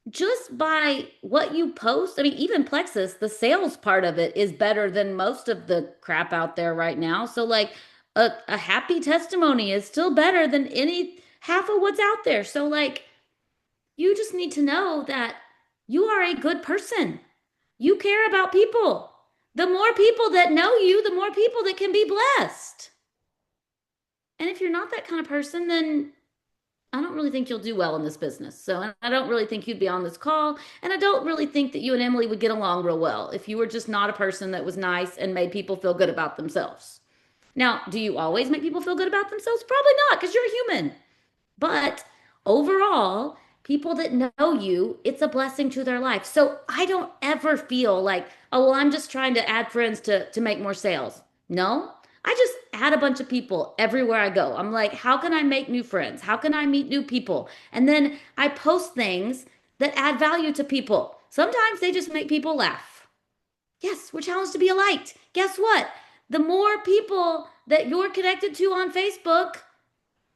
just by what you post, I mean, even Plexus, the sales part of it is better than most of the crap out there right now. So, like, a happy testimony is still better than any half of what's out there. So, like, you just need to know that you are a good person. You care about people. The more people that know you, the more people that can be blessed. And if you're not that kind of person, then I don't really think you'll do well in this business. So I don't really think you'd be on this call. And I don't really think that you and Emily would get along real well if you were just not a person that was nice and made people feel good about themselves. Now, do you always make people feel good about themselves? Probably not, because you're a human. But overall, people that know you, it's a blessing to their life. So I don't ever feel like, oh, well, I'm just trying to add friends to make more sales. No, I just add a bunch of people everywhere I go. I'm like, how can I make new friends? How can I meet new people? And then I post things that add value to people. Sometimes they just make people laugh. Yes, we're challenged to be a light. Guess what? The more people that you're connected to on Facebook,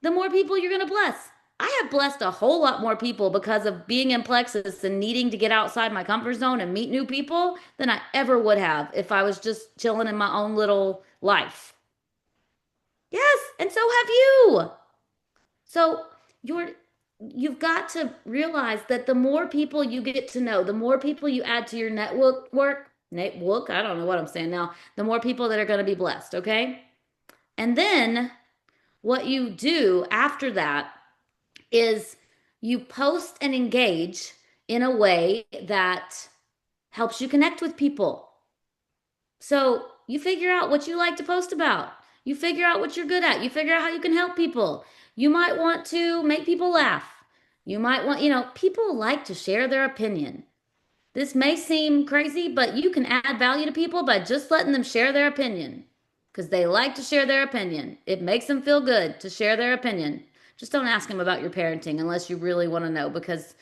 the more people you're going to bless. I have blessed a whole lot more people because of being in Plexus and needing to get outside my comfort zone and meet new people than I ever would have if I was just chilling in my own little life. Yes, and so have you. So you're you've got to realize that the more people you get to know, the more people you add to your network, I don't know what I'm saying now, the more people that are going to be blessed, okay? And then what you do after that is you post and engage in a way that helps you connect with people. So you figure out what you like to post about. You figure out what you're good at. You figure out how you can help people. You might want to make people laugh. You might want, people like to share their opinion. This may seem crazy, but you can add value to people by just letting them share their opinion because they like to share their opinion. It makes them feel good to share their opinion. Just don't ask them about your parenting unless you really want to know because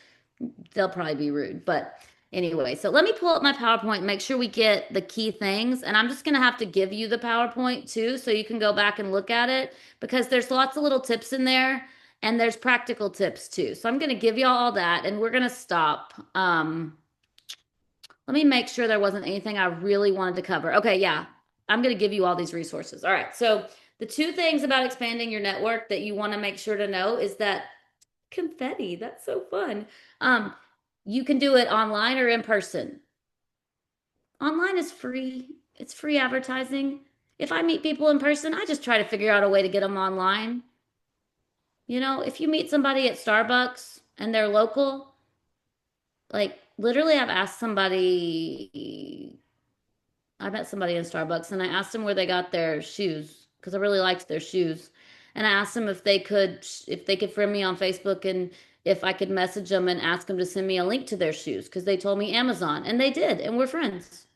they'll probably be rude. But anyway, so let me pull up my PowerPoint and make sure we get the key things. And I'm just going to have to give you the PowerPoint too, so you can go back and look at it because there's lots of little tips in there and there's practical tips too. So I'm going to give you all that and we're going to stop. Let me make sure there wasn't anything I really wanted to cover. Okay, yeah, I'm going to give you all these resources. All right, so the two things about expanding your network that you want to make sure to know is that confetti, that's so fun. Um, you can do it online or in person. Online is free, it's free advertising. If I meet people in person, I just try to figure out a way to get them online. If you meet somebody at Starbucks and they're local, like literally, I met somebody in Starbucks and I asked them where they got their shoes because I really liked their shoes. And I asked them if they could friend me on Facebook and if I could message them and ask them to send me a link to their shoes because they told me Amazon and they did and we're friends.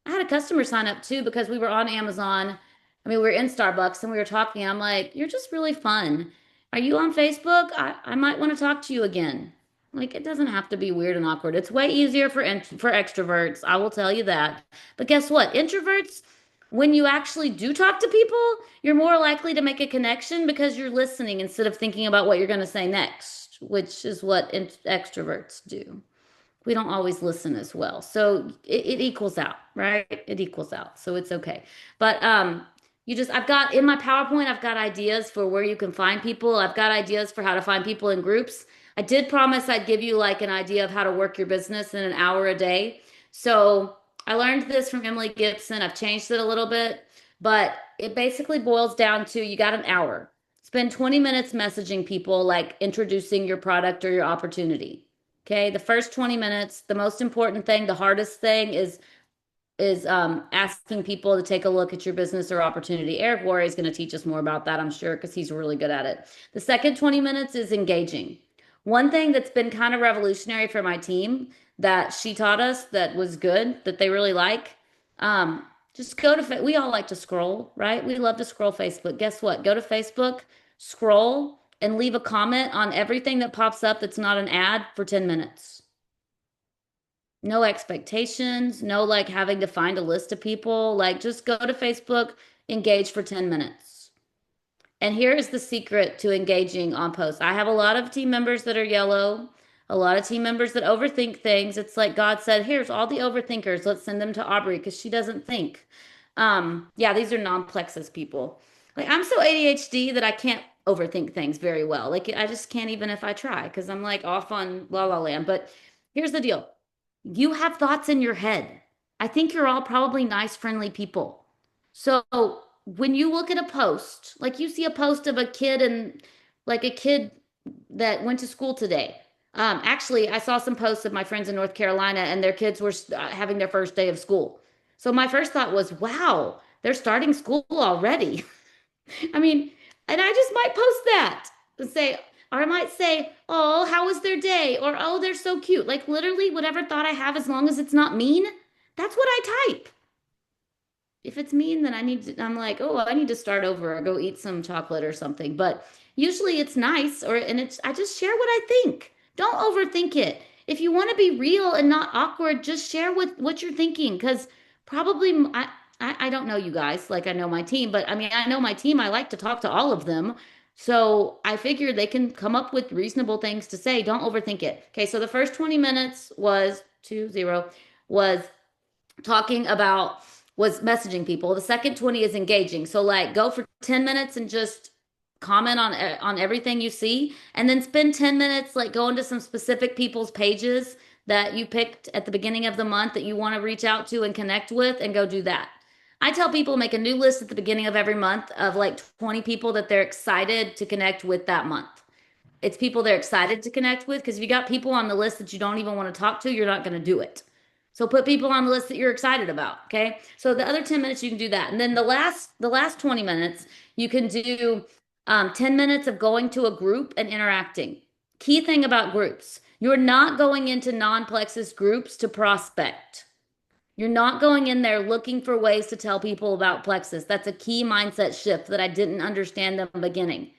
I had a customer sign up too because we were on Amazon. I mean, we were in Starbucks and we were talking. I'm like, you're just really fun. Are you on Facebook? I might want to talk to you again. Like, it doesn't have to be weird and awkward. It's way easier for extroverts. I will tell you that. But guess what? Introverts, when you actually do talk to people, you're more likely to make a connection because you're listening instead of thinking about what you're going to say next, which is what extroverts do. We don't always listen as well. So it equals out, right? It equals out. So it's okay. But I've got in my PowerPoint, I've got ideas for where you can find people. I've got ideas for how to find people in groups. I did promise I'd give you like an idea of how to work your business in an hour a day. So I learned this from Emily Gibson. I've changed it a little bit, but it basically boils down to you got an hour. Spend 20 minutes messaging people, like introducing your product or your opportunity. Okay, the first 20 minutes, the most important thing, the hardest thing is asking people to take a look at your business or opportunity. Eric Worre is going to teach us more about that, I'm sure, because he's really good at it. The second 20 minutes is engaging. One thing that's been kind of revolutionary for my team that she taught us that was good, that they really like, just go to, we all like to scroll, right? We love to scroll Facebook. Guess what? Go to Facebook, scroll, and leave a comment on everything that pops up that's not an ad for 10 minutes. No expectations, no like having to find a list of people. Like just go to Facebook, engage for 10 minutes. And here is the secret to engaging on posts. I have a lot of team members that are yellow, a lot of team members that overthink things. It's like God said, here's all the overthinkers. Let's send them to Aubri because she doesn't think. Yeah, these are non-plexus people. Like I'm so ADHD that I can't overthink things very well. Like I just can't even if I try because I'm like off on la la land. But here's the deal. You have thoughts in your head. I think you're all probably nice, friendly people. So when you look at a post, like you see a post of a kid and like a kid that went to school today. Actually, I saw some posts of my friends in North Carolina and their kids were having their first day of school. So my first thought was, wow, they're starting school already. I mean, and I just might post that and say, Or I might say, oh, how was their day? Or, oh, they're so cute. Like literally, whatever thought I have, as long as it's not mean, that's what I type. If it's mean, then I'm like, oh, I need to start over or go eat some chocolate or something. But usually it's nice and I just share what I think. Don't overthink it. If you want to be real and not awkward, just share what you're thinking. Because probably I don't know you guys like I know my team, but I mean, I know my team. I like to talk to all of them. So I figure they can come up with reasonable things to say. Don't overthink it. Okay, so the first 20 minutes was 2-0 was talking about was messaging people. The second 20 is engaging. So like go for 10 minutes and just comment on everything you see and then spend 10 minutes like going to some specific people's pages that you picked at the beginning of the month that you want to reach out to and connect with and go do that. I tell people make a new list at the beginning of every month of like 20 people that they're excited to connect with that month. It's people they're excited to connect with because if you got people on the list that you don't even want to talk to, you're not going to do it. So put people on the list that you're excited about. Okay. So the other 10 minutes you can do that. And then the last 20 minutes, you can do 10 minutes of going to a group and interacting. Key thing about groups, you're not going into non-plexus groups to prospect. You're not going in there looking for ways to tell people about plexus. That's a key mindset shift that I didn't understand in the beginning.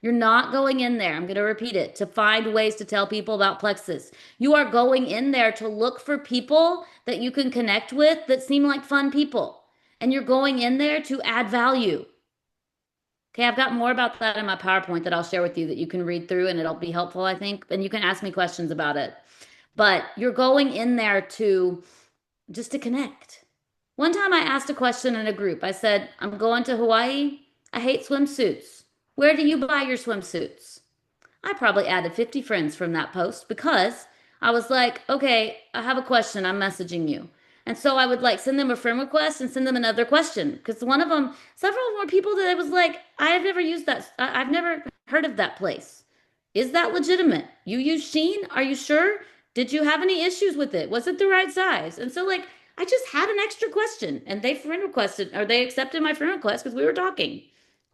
You're not going in there, I'm going to repeat it, to find ways to tell people about plexus. You are going in there to look for people that you can connect with that seem like fun people. And you're going in there to add value. Okay, I've got more about that in my PowerPoint that I'll share with you that you can read through and it'll be helpful, I think. And you can ask me questions about it. But you're going in there to just to connect. One time I asked a question in a group. I said, I'm going to Hawaii. I hate swimsuits. Where do you buy your swimsuits? I probably added 50 friends from that post because I was like, okay, I have a question. I'm messaging you. And so I would like send them a friend request and send them another question because one of them, several of them were people that I was like, I've never used that. I've never heard of that place. Is that legitimate? You use Sheen? Are you sure? Did you have any issues with it? Was it the right size? And so like I just had an extra question and they friend requested or they accepted my friend request because we were talking.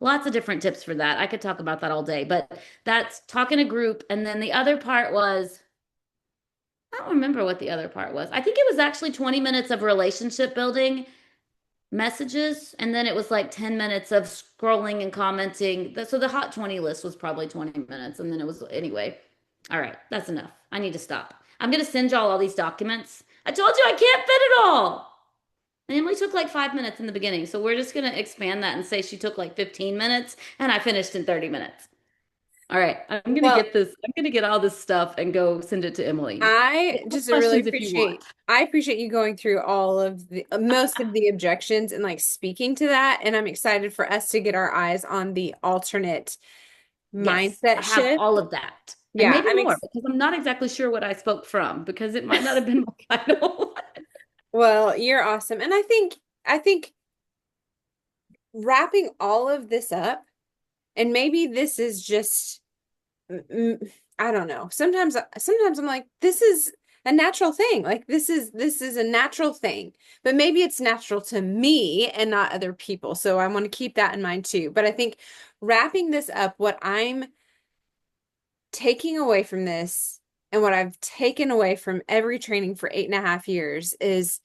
Lots of different tips for that. I could talk about that all day, but that's talking a group. And then the other part was, I don't remember what the other part was. I think it was actually 20 minutes of relationship building messages. And then it was like 10 minutes of scrolling and commenting. So the hot 20 list was probably 20 minutes. And then it was, anyway. All right, that's enough. I need to stop. I'm going to send y'all all these documents. I told you I can't fit it all. And Emily took like 5 minutes in the beginning. So we're just going to expand that and say she took like 15 minutes and I finished in 30 minutes. All right. I'm going to Well, get this. I'm going to get all this stuff and go send it to Emily. I Ask just really questions if you want. appreciate I appreciate you going through all of the most of the objections and like speaking to that. And I'm excited for us to get our eyes on the alternate Yes, mindset I have shift. all of that. And Yeah, maybe more because I'm not exactly sure what I spoke from because it might not have been my title. well, you're awesome. And I think wrapping all of this up, and maybe this is just I don't know. Sometimes I'm like, this is a natural thing. Like this is a natural thing. But maybe it's natural to me and not other people. So I want to keep that in mind too. But I think wrapping this up, what I'm taking away from this and what I've taken away from every training for 8.5 years is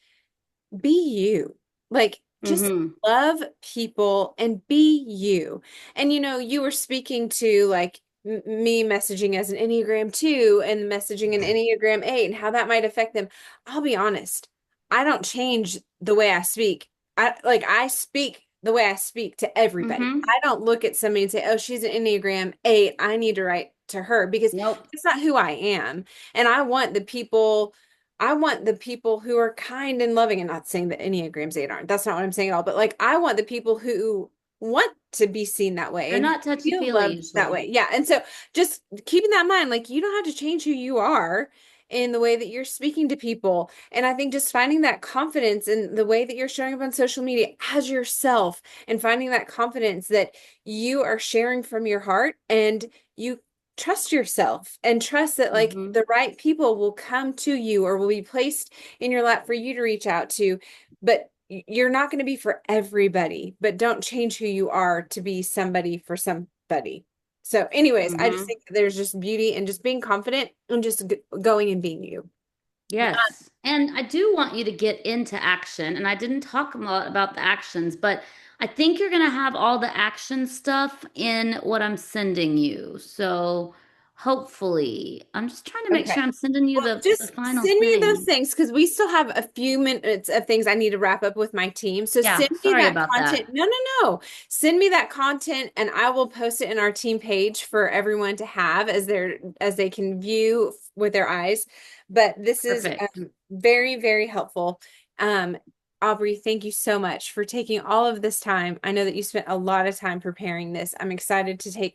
be you. Like, just Hmm. love people and be you. And you were speaking to like me messaging as an Enneagram 2 and messaging an Enneagram 8 and how that might affect them. I'll be honest, I don't change the way I speak. I speak the way I speak to everybody. Hmm. I don't look at somebody and say, "Oh, she's an Enneagram 8. I need to write to her," because Nope. that's not who I am. And I want the people who are kind and loving, and not saying that Enneagrams 8 aren't. That's not what I'm saying at all. But like, I want the people who want to be seen that way They're and not touchy feel feely loved that usually. way. Yeah. And so just keeping that in mind, like, you don't have to change who you are in the way that you're speaking to people. And I think just finding that confidence in the way that you're showing up on social media as yourself and finding that confidence that you are sharing from your heart and you trust yourself and trust that like Hmm. the right people will come to you or will be placed in your lap for you to reach out to. But you're not going to be for everybody, but don't change who you are to be somebody for somebody. So, anyways, I just Hmm. think there's just beauty in just being confident and just going and being you. Yes. And I do want you to get into action. And I didn't talk a lot about the actions, but I think you're going to have all the action stuff in what I'm sending you. So hopefully, I'm just trying to make Okay. sure I'm sending you Well, the just final send me those thing. things because we still have a few minutes of things I need to wrap up with my team. So Yeah. send me Sorry that about content. that. No, no, no. Send me that content and I will post it in our team page for everyone to have as they can view with their eyes. But this is Perfect. very, very helpful. Um, Aubrey, thank you so much for taking all of this time. I know that you spent a lot of time preparing this. I'm excited to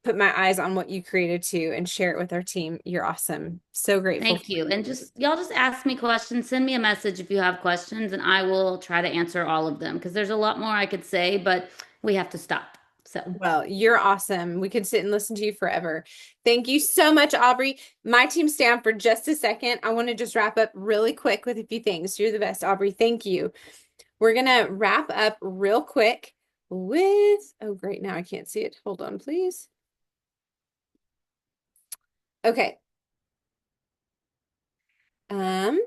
put my eyes on what you created too and share it with our team. You're awesome. So grateful Thank for you. And just y'all just ask me questions. Send me a message if you have questions, and I will try to answer all of them because there's a lot more I could say, but we have to stop. So well, you're awesome. We could sit and listen to you forever. Thank you so much, Aubrey. My team stay on for just a second. I want to just wrap up really quick with a few things. You're the best, Aubrey. Thank you. We're gonna wrap up real quick with, oh great, now I can't see it. Hold on, please. Okay. Um,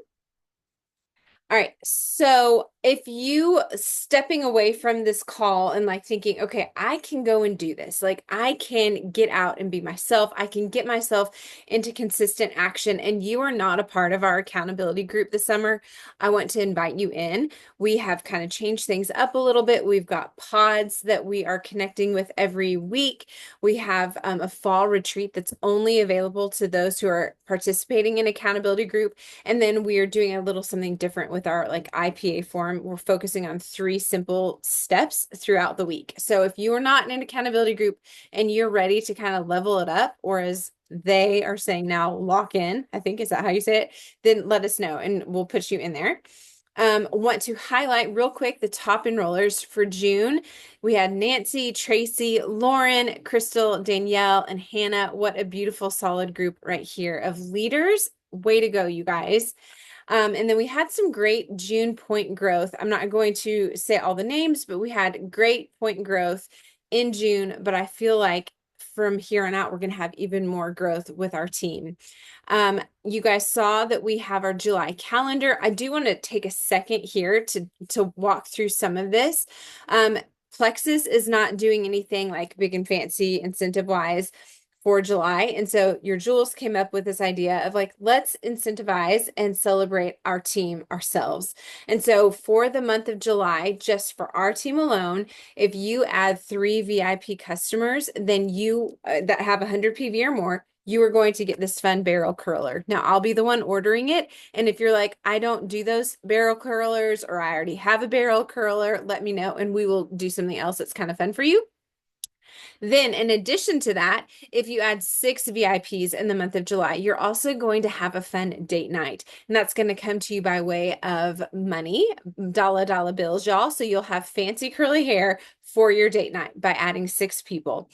All right. So if you stepping away from this call and like thinking, okay, I can go and do this, like I can get out and be myself, I can get myself into consistent action, and you are not a part of our accountability group this summer, I want to invite you in. We have kind of changed things up a little bit. We've got pods that we are connecting with every week. We have a fall retreat that's only available to those who are participating in accountability group. And then we are doing a little something different with our like IPA form. We're focusing on 3 simple steps throughout the week. So if you are not in an accountability group and you're ready to kind of level it up, or as they are saying now, lock in, I think, is that how you say it? Then let us know and we'll put you in there. Want to highlight real quick the top enrollers for June. We had Nancy, Tracy, Lauren, Crystal, Danielle, and Hannah. What a beautiful, solid group right here of leaders. Way to go, you guys. And then we had some great June point growth. I'm not going to say all the names, but we had great point growth in June. But I feel like from here on out, we're going to have even more growth with our team. You guys saw that we have our July calendar. I do want to take a second here to walk through some of this. Plexus is not doing anything like big and fancy incentive wise for July. And so your Jules came up with this idea of like, let's incentivize and celebrate our team ourselves. And so for the month of July, just for our team alone, if you add 3 VIP customers, then you that have 100 PV or more, you are going to get this fun barrel curler. Now, I'll be the one ordering it. And if you're like, I don't do those barrel curlers, or I already have a barrel curler, let me know and we will do something else that's kind of fun for you. Then, in addition to that, if you add 6 VIPs in the month of July, you're also going to have a fun date night. And that's going to come to you by way of money, dollar bills, y'all. So you'll have fancy curly hair for your date night by adding 6 people.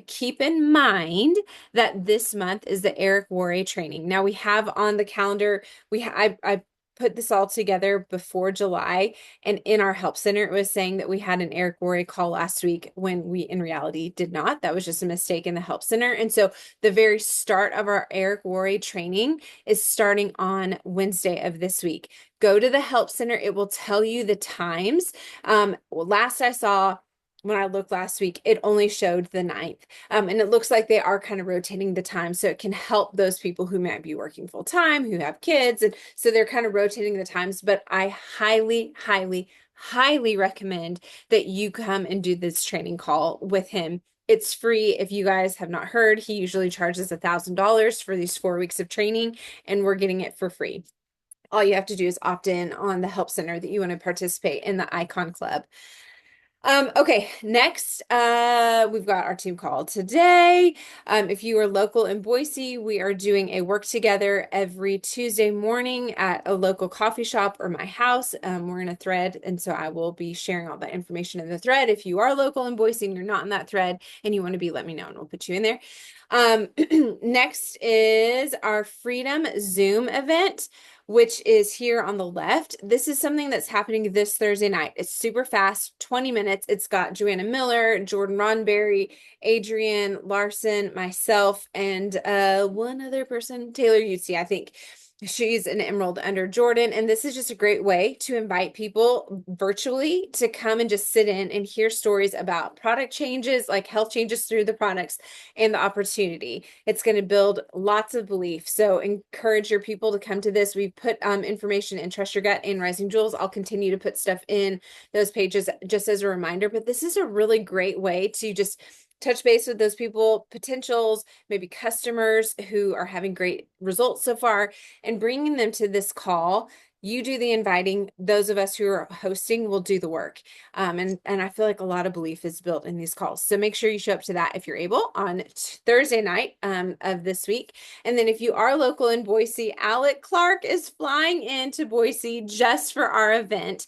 Keep in mind that this month is the Eric Worre training. Now we have on the calendar, I put this all together before July, and in our help center, it was saying that we had an Eric Worre call last week when we in reality did not. That was just a mistake in the help center. And so the very start of our Eric Worre training is starting on Wednesday of this week. Go to the help center. It will tell you the times. Last I saw, when I looked last week, it only showed the 9th. And it looks like they are kind of rotating the time. So it can help those people who might be working full time, who have kids. And so they're kind of rotating the times. But I highly, highly, highly recommend that you come and do this training call with him. It's free. If you guys have not heard, he usually charges $1,000 for these 4 weeks of training, and we're getting it for free. All you have to do is opt in on the help center that you want to participate in the Icon Club. Okay, next, we've got our team call today. If you are local in Boise, we are doing a work together every Tuesday morning at a local coffee shop or my house. We're in a thread, and so I will be sharing all that information in the thread. If you are local in Boise and you're not in that thread and you want to be, let me know and we'll put you in there. Next is our Freedom Zoom event. which is here on the left. This is something that's happening this Thursday night. It's super fast, 20 minutes. It's got Joanna Miller, Jordan Ronberry, Adrian Larson, myself, and one other person, Taylor Utsi, I think. She's an Emerald under Jordan. And this is just a great way to invite people virtually to come and just sit in and hear stories about product changes, like health changes through the products and the opportunity. It's going to build lots of belief. So encourage your people to come to this. We've put information in Trust Your Gut and Rising Jewels. I'll continue to put stuff in those pages just as a reminder. But this is a really great way to just touch base with those people, potentials, maybe customers who are having great results so far, and bringing them to this call. You do the inviting. Those of us who are hosting will do the work. And I feel like a lot of belief is built in these calls. So make sure you show up to that if you're able on Thursday night of this week. And then if you are local in Boise, Alec Clark is flying into Boise just for our event.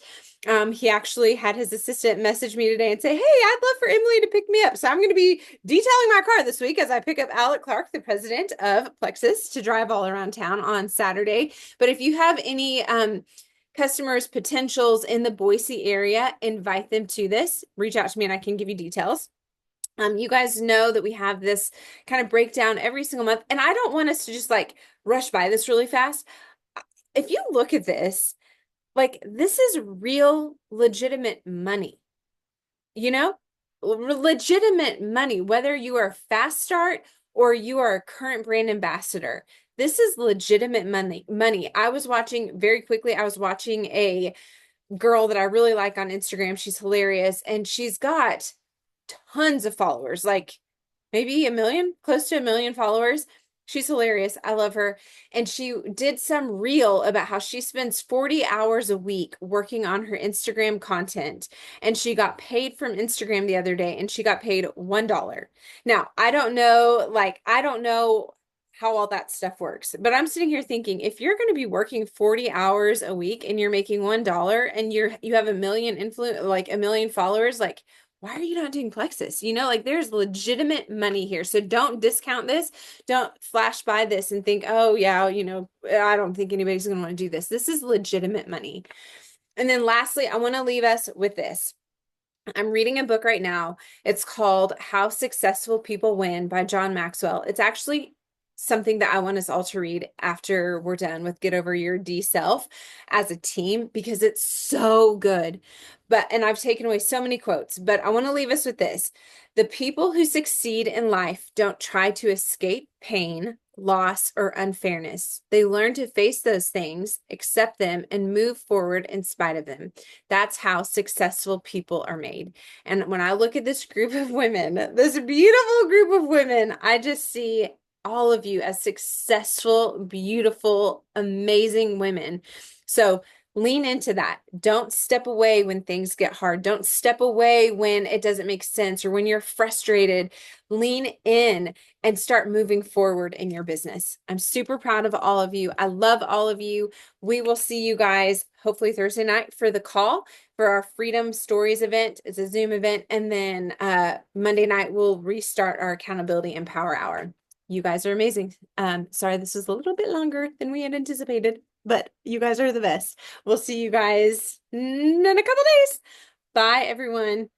He actually had his assistant message me today and say, "Hey, I'd love for Emily to pick me up." So I'm going to be detailing my car this week as I pick up Alec Clark, the president of Plexus, to drive all around town on Saturday. But if you have any customers, potentials in the Boise area, invite them to this. Reach out to me and I can give you details. You guys know that we have this kind of breakdown every single month, and I don't want us to just like rush by this really fast. If you look at this, like this is real, legitimate money, you know, legitimate money, whether you are a fast start or you are a current brand ambassador. This is legitimate money. I was watching very quickly. I was watching a girl that I really like on Instagram. She's hilarious and she's got tons of followers, like maybe a million, close to a million followers. She's hilarious. I love her. And she did some reel about how she spends 40 hours a week working on her Instagram content. And she got paid from Instagram the other day and she got paid $1. Now, I don't know how all that stuff works, but I'm sitting here thinking if you're going to be working 40 hours a week and you're making $1 and you have a million like a million followers, like why are you not doing Plexus? You know, like there's legitimate money here. So don't discount this. Don't flash by this and think, oh, yeah, you know, I don't think anybody's going to want to do this. This is legitimate money. And then lastly, I want to leave us with this. I'm reading a book right now. It's called How Successful People Win by John Maxwell. It's actually something that I want us all to read after we're done with Get Over Your D Self as a team because it's so good. And I've taken away so many quotes, but I want to leave us with this. The people who succeed in life don't try to escape pain, loss, or unfairness. They learn to face those things, accept them, and move forward in spite of them. That's how successful people are made. And when I look at this group of women, this beautiful group of women, I just see all of you as successful, beautiful, amazing women. So lean into that. Don't step away when things get hard. Don't step away when it doesn't make sense or when you're frustrated. Lean in and start moving forward in your business. I'm super proud of all of you. I love all of you. We will see you guys hopefully Thursday night for the call for our Freedom Stories event. It's a Zoom event. And then Monday night, we'll restart our Accountability and Power Hour. You guys are amazing. Sorry, this was a little bit longer than we had anticipated, but you guys are the best. We'll see you guys in a couple days. Bye, everyone.